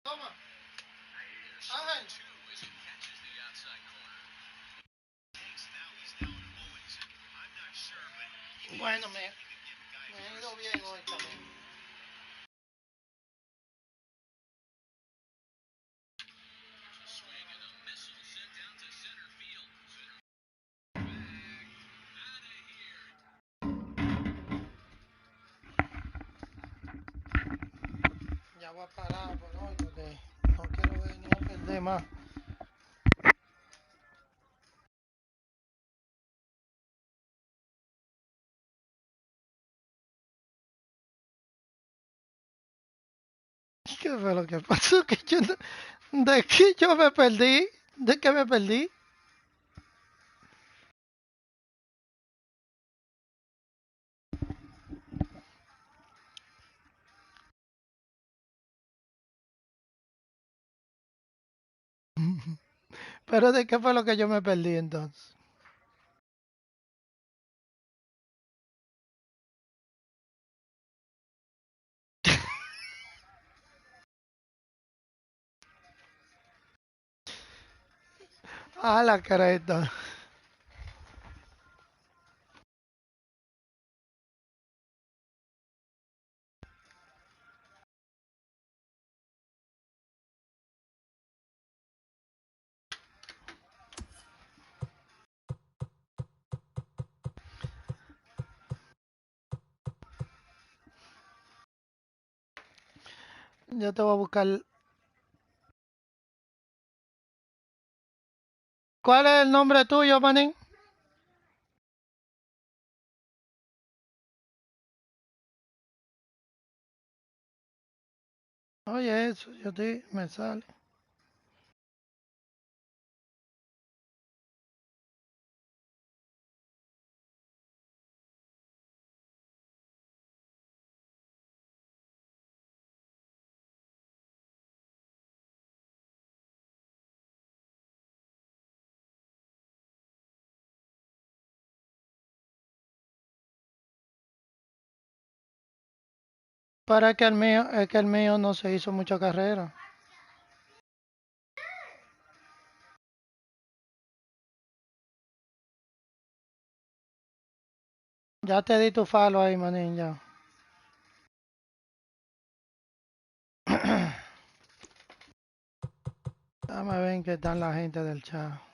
Toma. Ángel. Bueno, me he ido bien hoy también. Ya voy a parar por hoy porque no quiero ver ni a perder más. ¿Qué fue lo que pasó? Que yo ¿de qué yo me perdí? ¿De qué me perdí? Pero ¿de qué fue lo que yo me perdí entonces? Ah, la careta. Yo te voy a buscar. ¿Cuál es el nombre tuyo, manín? Oye, eso, me sale. Para que es que el mío no se hizo mucha carrera. Ya te di tu falo ahí, manín, ya. Dame ver qué están la gente del chat.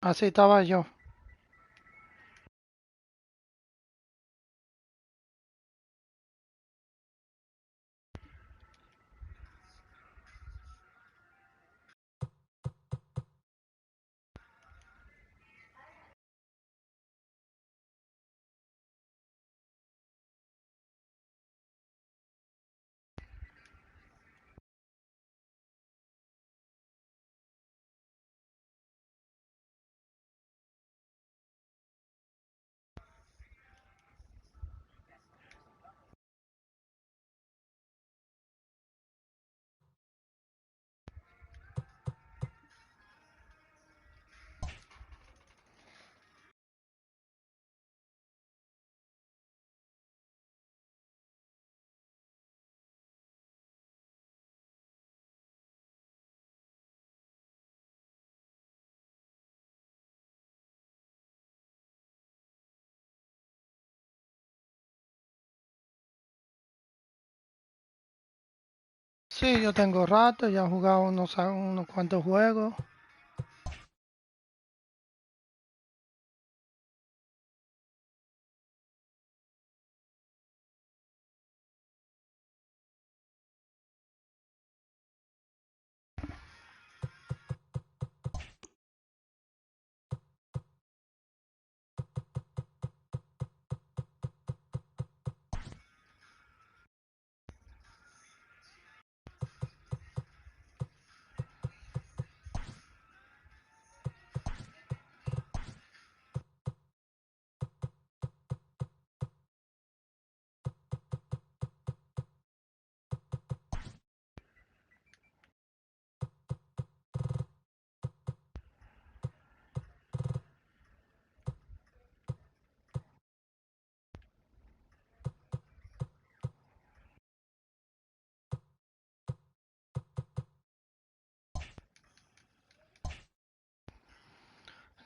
Así estaba yo. Sí, yo tengo rato, ya he jugado unos cuantos juegos.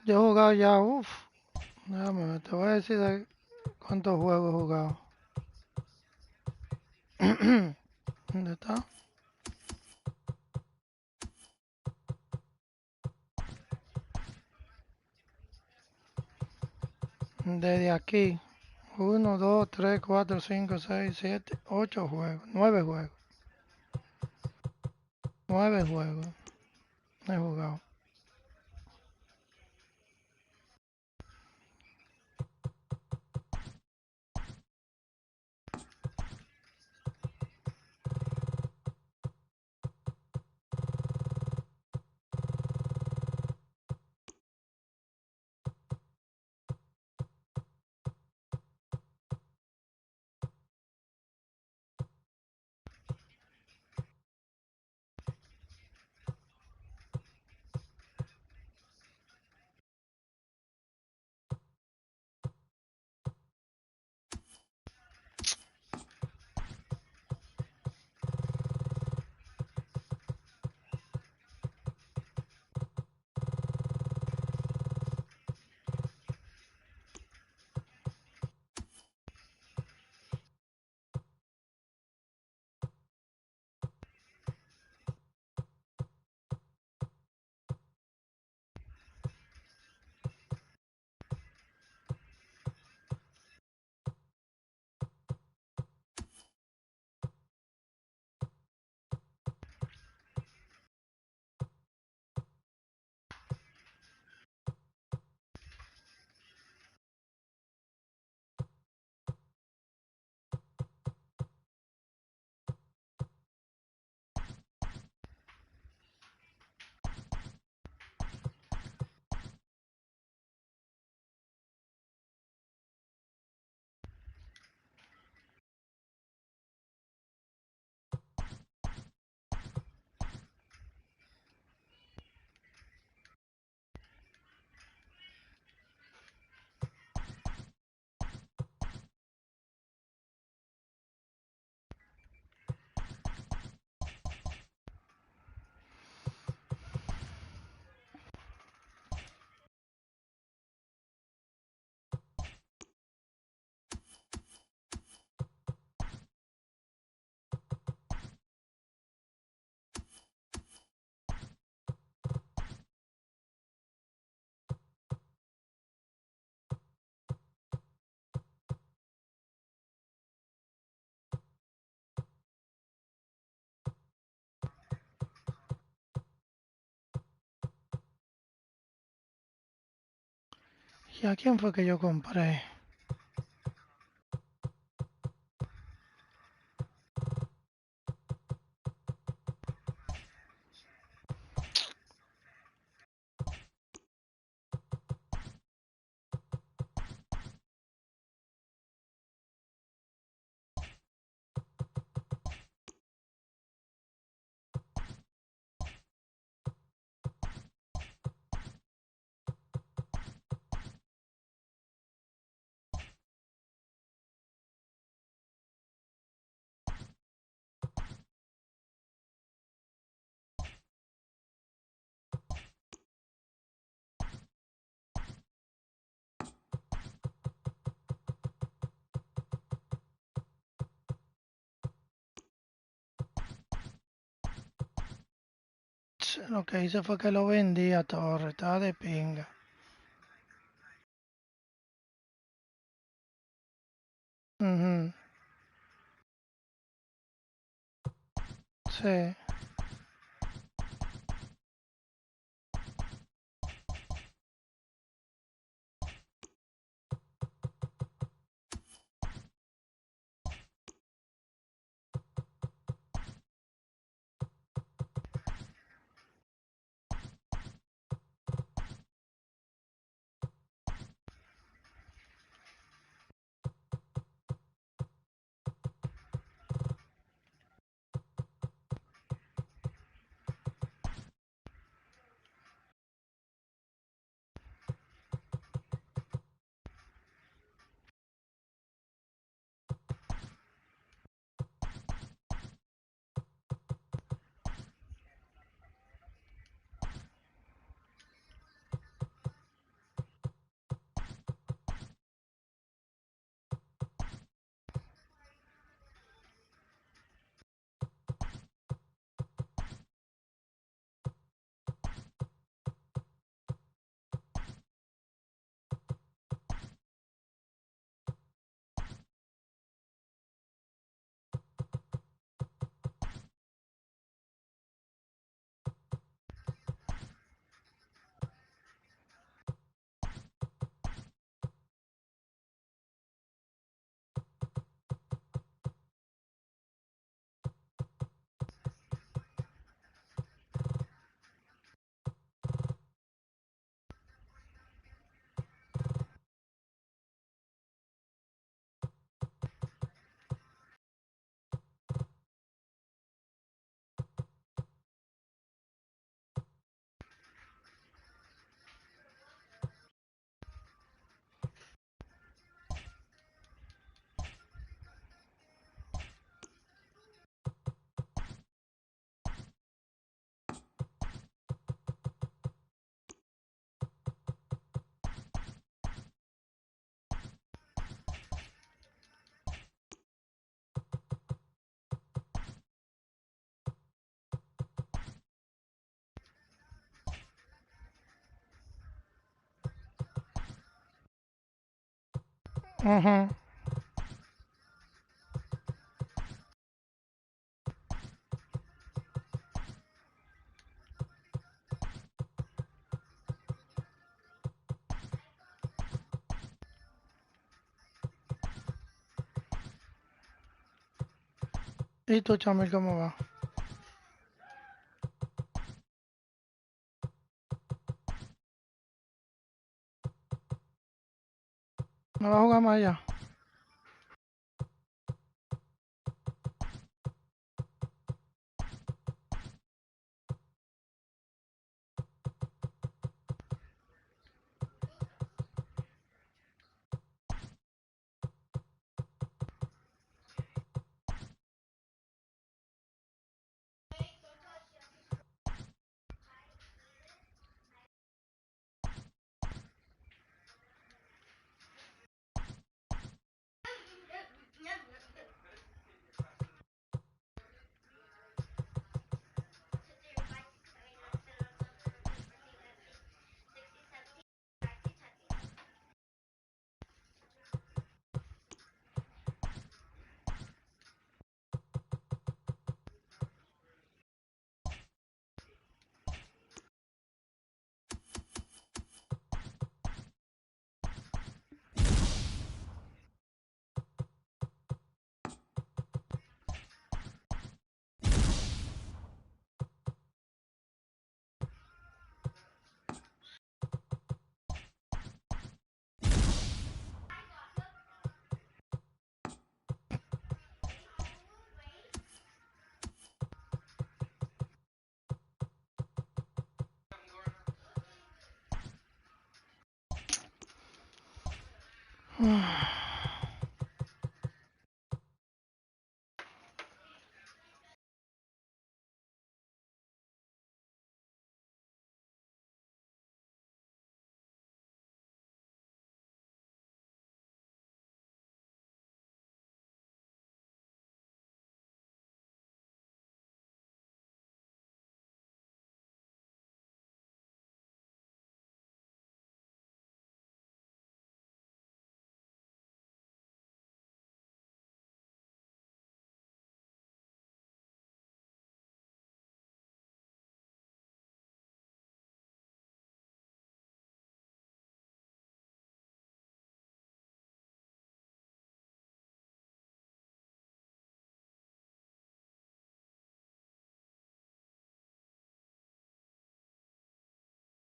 Yo he jugado ya, uff, déjame ver, te voy a decir de cuántos juegos he jugado. ¿Dónde está? Desde aquí, 1, 2, 3, 4, 5, 6, 7, 8 juegos, 9 juegos. 9 juegos he jugado. ¿A quién fue que yo compré? Lo que hice fue que lo vendí a Torre, estaba de pinga. Mhm. Sí. Mhm. ¿Y tú, Chamil, cómo va? ¿No va a jugar más allá?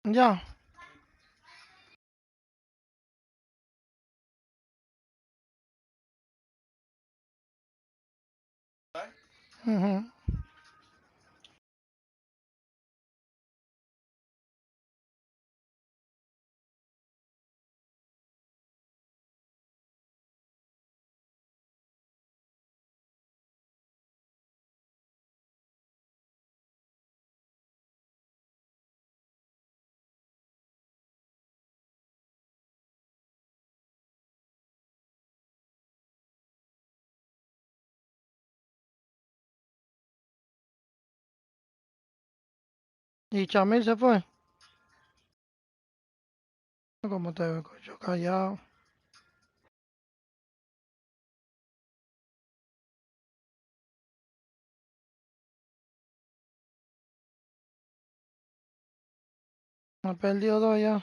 Ya. Ujú. Y Chamil se fue. Como te veo, coño, callado. Me perdió dos ya.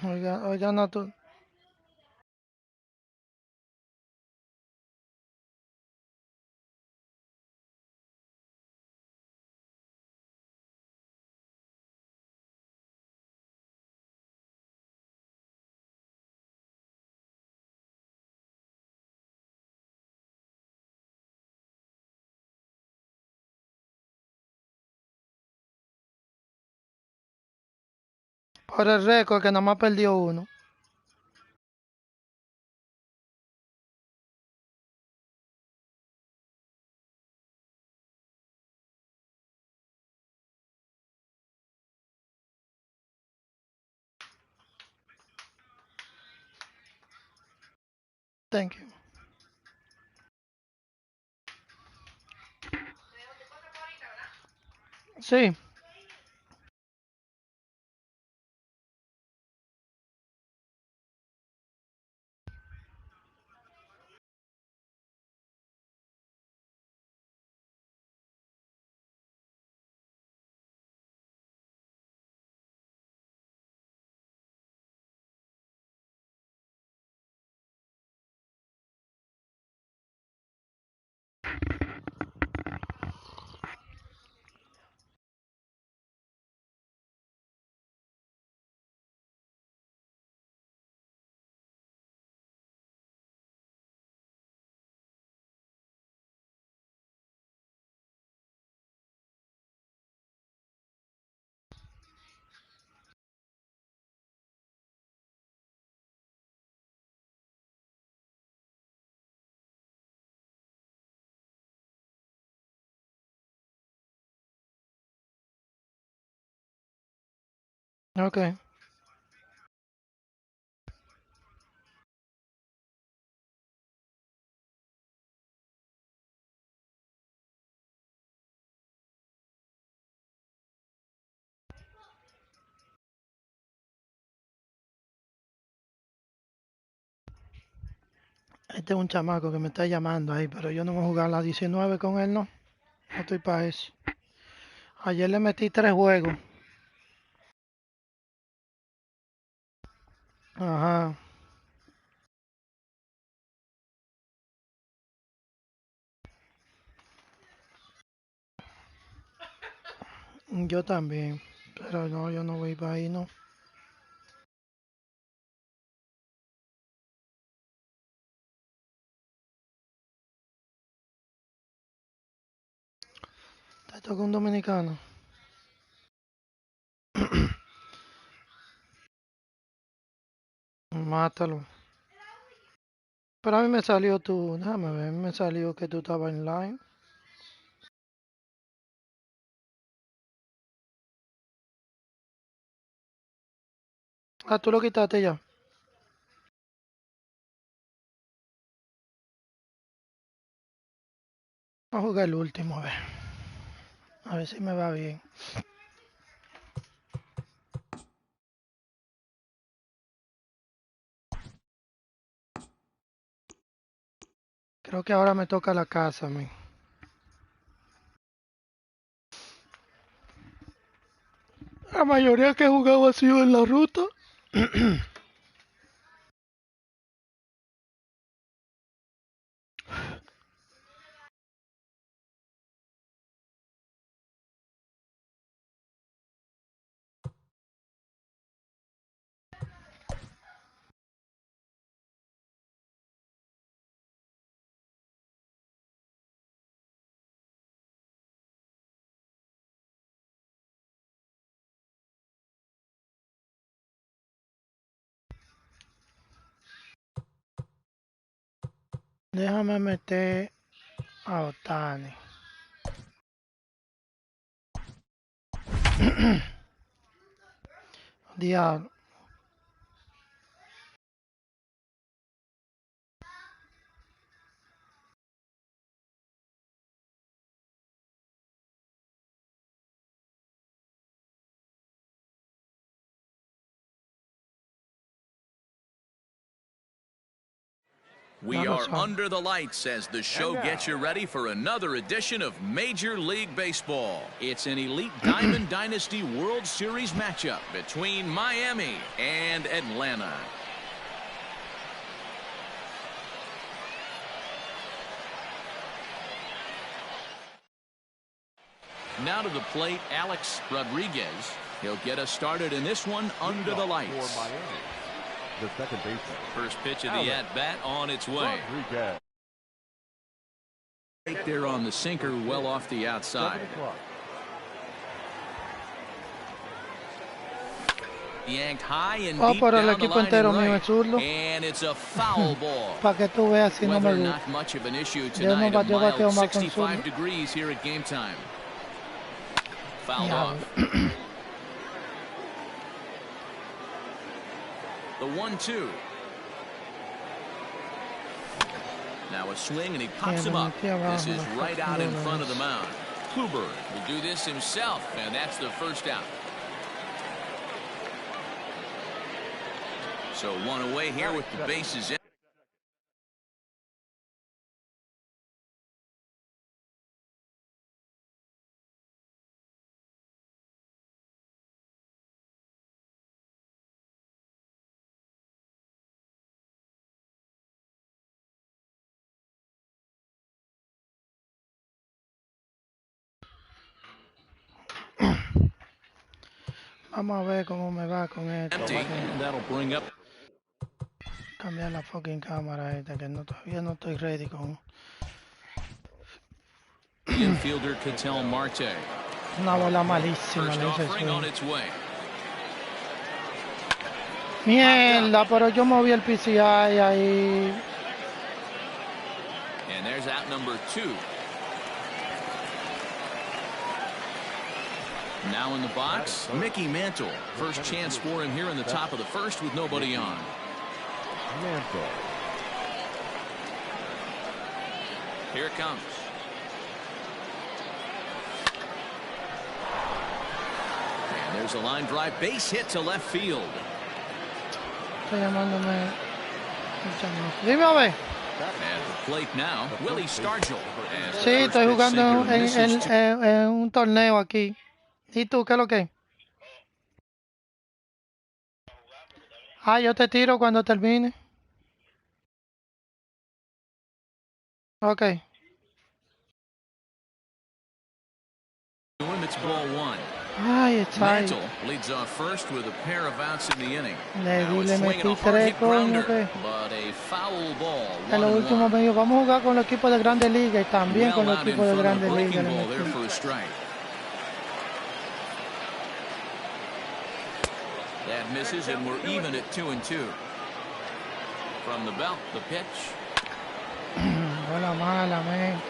Oiga, oiga, no tú. Por el récord que nada más perdió uno. Thank you. Sí. Ok. Este es un chamaco que me está llamando ahí, pero yo no voy a jugar la 19 con él, no. No estoy para eso. Ayer le metí 3 juegos. Ajá. Yo también. Pero no, yo no voy para ahí, no. Te toca un dominicano. Mátalo. Pero a mí me salió tu... Déjame ver, me salió que tú estabas en line. Ah, tú lo quitaste ya. Vamos a jugar el último, a ver. A ver si me va bien. Creo que ahora me toca la casa a mí. La mayoría que he jugado ha sido en la ruta. Déjame meter a Otani. Diablo. We are under the lights as the show gets you ready for another edition of Major League Baseball. It's an Elite Diamond Dynasty World Series matchup between Miami and Atlanta. Now to the plate, Alex Rodriguez. He'll get us started in this one under the lights. The second baseman. First pitch of the at-bat on its way. Right there on the sinker, well off the outside. Yanked high and deep por el down the equipo line entero and mío right. es zurdo. And it's a foul ball. Para que tú veas si no me Weather gusta. not much of an issue Yo no tonight. A bateo mild más con 65 zurdo. degrees here at game time. Fouled Diablo. off. The 1-2. Now a swing and he pops him up. This is right out in front of the mound. Kluber will do this himself, and that's the first out. So one away here with the bases in. Vamos a ver cómo me va con esto. Empty, and that'll bring up. Cambiar la fucking cámara esta que no, todavía no estoy ready con The infielder Ketel Marte. una bola malísima. First Le hice offering on swing. its way. Mierda, pero yo moví el PCI ahí. And there's out number 2. Now in the box, Mickey Mantle. First chance for him here in the top of the first with nobody on. Mantle. Here it comes. And there's a line drive base hit to left field. Está llamándome. Dime a ver. At the plate now, Willie Stargell. And Sí, the estoy first pitch jugando sinker misses to- en un torneo aquí. ¿Y tú qué es lo que? Ah, yo te tiro cuando termine. Ok. to him, it's ball 1. Ay, está ahí. Mantle leads off first with a pair of outs in the inning. Le Now di, a le swing and a metí hard 3 hit coño grounder, que. but a foul ball. En los 1-1. últimos me dijo, vamos a jugar con los equipos de Grandes Ligas y también con Well los out in equipos de front of a Grandes breaking Ligas. ball there for a strike. That misses, and we're even at 2-2. From the belt, the pitch. Bola mala, man.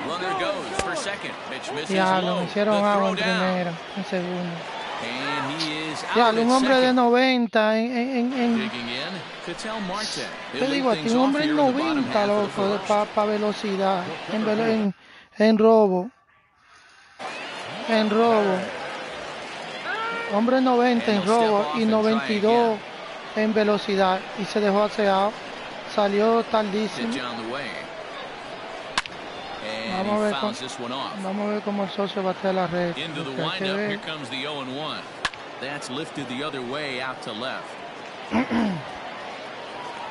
Runner goes for second. Pitch misses Ya, low. lo The hicieron agua throw en down. primera, en segunda. And he is Ya, out un at hombre de second. 90 en Digging in, Ketel Marte. te digo a ti, un hombre en 90, loco, para velocidad, en robo. En robo. Hombre 90 en robo y 92 en velocidad. Y se dejó aseado. Salió tardísimo. Vamos a ver cómo el socio batea la red. Into the windup, here comes the 0-1. That's lifted the other way out to left.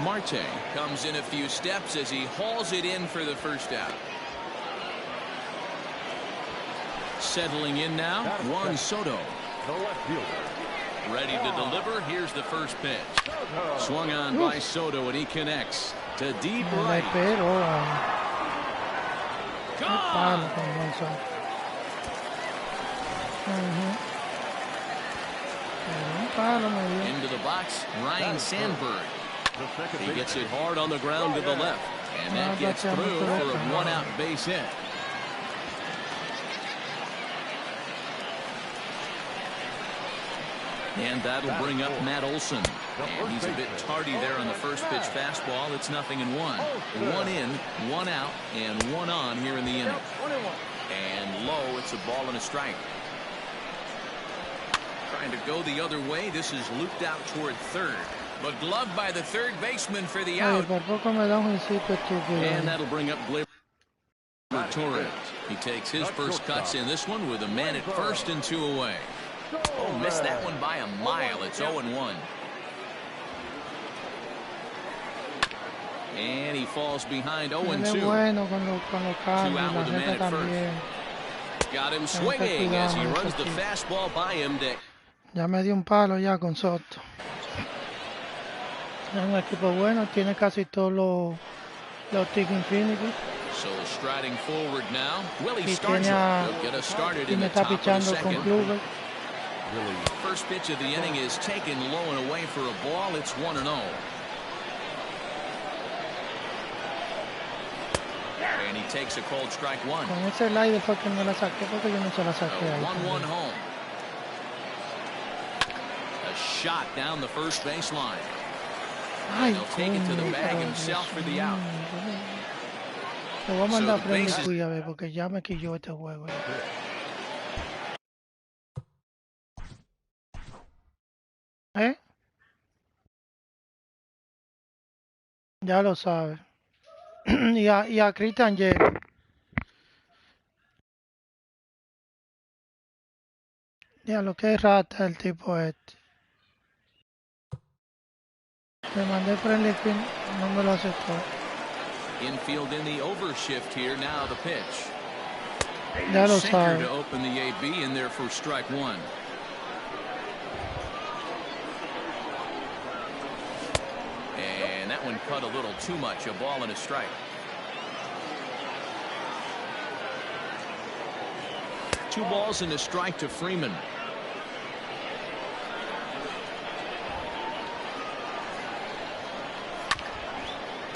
Marte comes in a few steps as he hauls it in for the first out. Settling in now, Juan Soto. Ready to deliver. Here's the first pitch. Swung on by Soto, and he connects to deep right. Gone. Into the box, Ryan Sandberg. He gets it hard on the ground to the left, and that gets through for a one-out base hit. And that'll bring up Matt Olson. And he's a bit tardy there on the first pitch fastball. It's 0-1. One in, one out, and one on here in the inning. And low, it's a ball and a strike. Trying to go the other way. This is looped out toward third. But gloved by the third baseman for the out. And that'll bring up Gleyber Torres. He takes his first cuts in this one with a man at first and 2 away. Oh, missed that one by a mile. It's 0-1. And he falls behind 0-2. 2 out with a man at first. Got him swinging as he runs the fastball by him. Ya me dio un palo ya con Soto. Es un equipo bueno, tiene casi todos los Tick Infinity. So striding forward now. Willie Stargell will get us started in the top of the second. First pitch of the inning is taken low and away for a ball. It's 1-0. And he takes a cold strike one. Con ese slider fue que no la saqué porque yo no se la saqué ahí. 1-1 home. A shot down the first baseline. And he'll take it to the bag himself for the out. Te voy a mandar frente y cuida, porque ya me quilló este juego. ¿Eh? Ya lo sabe. y a Cristian llega. Ya lo que es rata el tipo este. Le mandé friendly pin, no me lo aceptó. Infield in the overshift here. Now the pitch. Ya lo Sinker sabe. to open the AB in there for strike one. And that one cut a little too much. A ball and a strike. Two balls and a strike to Freeman.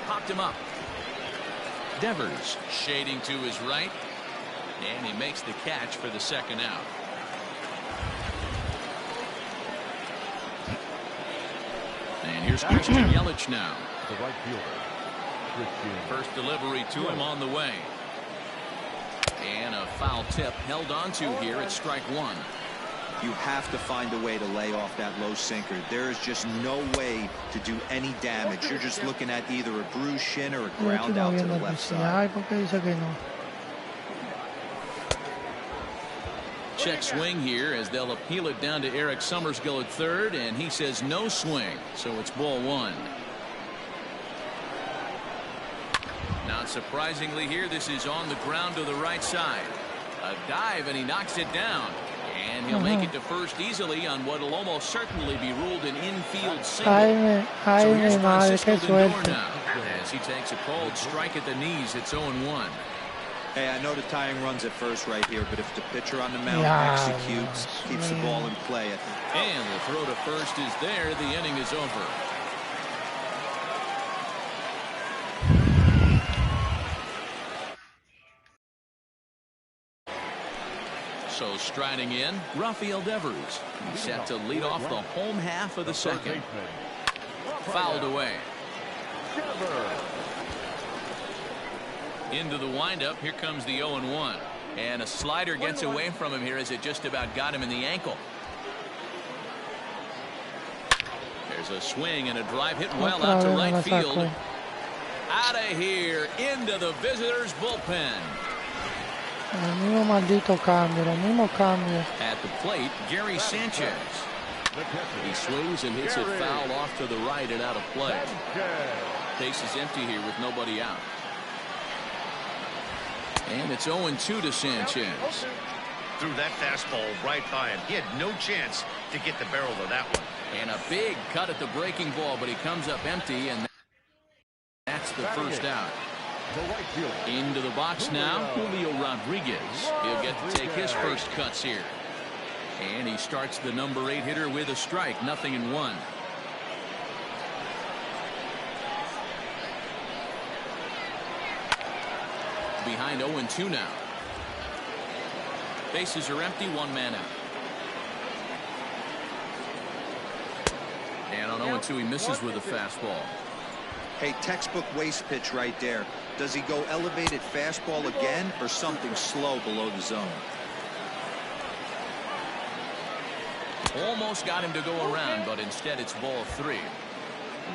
Popped him up. Devers shading to his right. And he makes the catch for the second out. And here's Christian Yelich now. The right fielder. First delivery to him on the way. And a foul tip held onto here at strike one. You have to find a way to lay off that low sinker. There is just no way to do any damage. You're just looking at either a bruised shin or a ground out to the left side. Check swing here as they'll appeal it down to Eric Summersgill at third, and he says no swing, so it's ball one. Not surprisingly here, this is on the ground to the right side. A dive, and he knocks it down. And he'll make it to first easily on what will almost certainly be ruled an infield single. So here's Francisco Lindor now as he takes a cold strike at the knees. It's 0-1. Hey, I know the tying runs at first right here, but if the pitcher on the mound executes, keeps the ball in play, I think. And the throw to first is there. The inning is over. So striding in, Rafael Devers. He's set to lead off the home half of the second. Fouled away. Into the windup. Here comes the 0-1. And a slider gets away from him here as it just about got him in the ankle. There's a swing and a drive hit well out to right field. Out of here into the visitors' bullpen. El mismo maldito cambio, los mismos cambios. At the plate, Gary Sanchez. He swings and hits it foul off to the right and out of play. Base is empty here with nobody out. And it's 0-2 to Sanchez. Threw that fastball right by him. He had no chance to get the barrel of that one. And a big cut at the breaking ball, but he comes up empty, and that's the first out. Into the box now, Julio Rodriguez. He'll get to take his first cuts here. And he starts the number 8 hitter with a strike, 0-1. Behind 0-2 now. Bases are empty, 1 man out. And on 0-2 he misses with a fastball. Hey, textbook waste pitch right there. Does he go elevated fastball again or something slow below the zone? Almost got him to go around, but instead it's ball 3.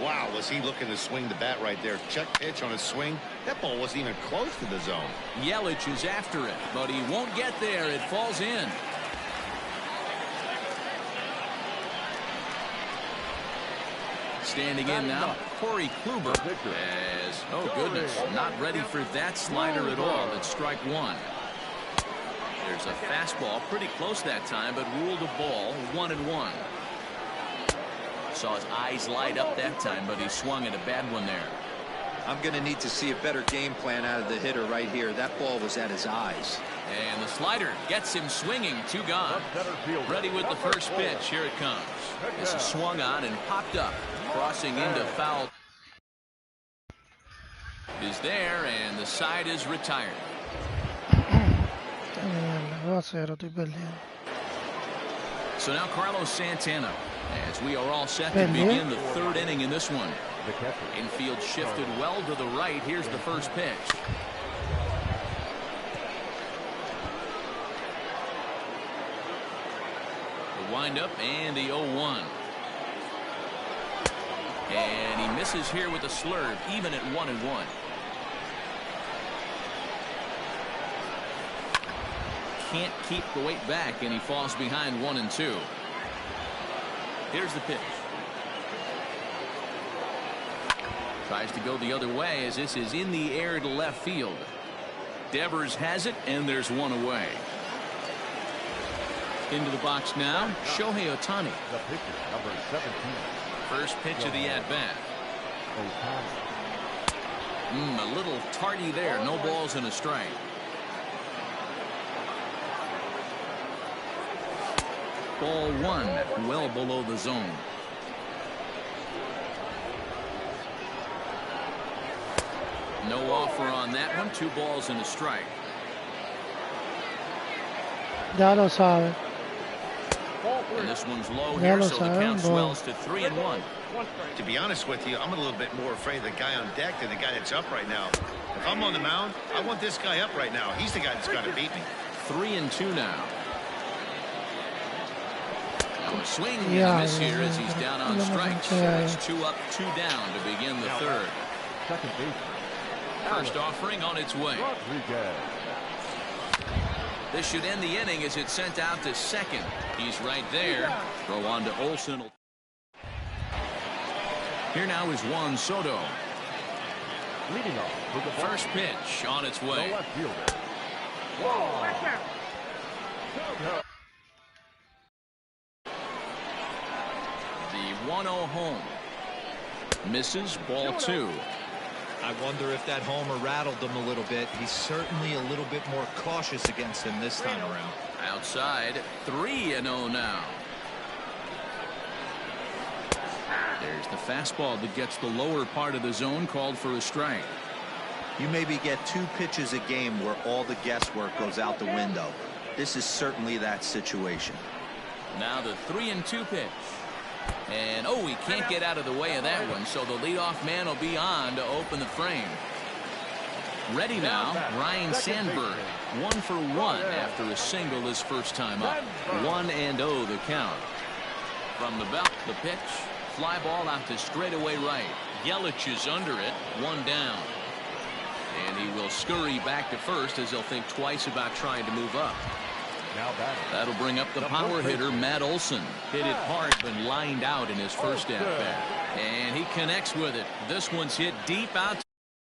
Wow, was he looking to swing the bat right there. Check pitch on his swing. That ball wasn't even close to the zone. Yelich is after it, but he won't get there. It falls in. Standing in now, Corey Kluber. As, oh goodness, not ready for that slider at all. It's strike 1. There's a fastball pretty close that time, but ruled a ball, 1-1. Saw his eyes light up that time, but he swung at a bad one there. I'm going to need to see a better game plan out of the hitter right here. That ball was at his eyes. And the slider gets him swinging, 2 gone. Ready with the first pitch. Here it comes. This is swung on and popped up, crossing into foul. Is there, and the side is retired. So now Carlos Santana, as we are all set to begin the 3rd inning in this one. Infield shifted well to the right. Here's the first pitch. The windup and the 0-1. And he misses here with a slurve, even at 1-1. Can't keep the weight back, and he falls behind 1-2. Here's the pitch. Tries to go the other way as this is in the air to left field. Devers has it, and there's 1 away. Into the box now, Shohei Ohtani. The pitcher, number 17. First pitch of the at-bat. A little tardy there. No balls and a strike. Ball 1, well below the zone. No offer on that one. 2 balls and a strike. Ya lo sabe. And this one's low here, so the count swells to 3-1. To be honest with you, I'm a little bit more afraid of the guy on deck than the guy that's up right now. If I'm on the mound, I want this guy up right now. He's the guy that's got to beat me. 3-2 now. A swing and a miss here as he's down on strikes. It's 2 up, 2 down to begin the 3rd. Second base. First offering on its way. This should end the inning as it's sent out to second. He's right there. Throw on to Olsen. Here now is Juan Soto. Leading off with the First pitch on its way. left fielder. The 1-0 home. Misses, ball 2. I wonder if that homer rattled him a little bit. He's certainly a little bit more cautious against him this time around. Outside, 3-0 now. There's the fastball that gets the lower part of the zone, called for a strike. You maybe get 2 pitches a game where all the guesswork goes out the window. This is certainly that situation. Now the 3-2 pitch. And, oh, he can't get out of the way of that one, so the leadoff man will be on to open the frame. Ready now, Ryan Sandberg. 1 for 1 after a single his first time up. 1-0 the count. From the belt, the pitch. Fly ball out to straightaway right. Yelich is under it. 1 down. And he will scurry back to first as he'll think twice about trying to move up. That'll bring up the power hitter, Matt Olson. Hit it hard, but lined out in his first at bat. And he connects with it. This one's hit deep out to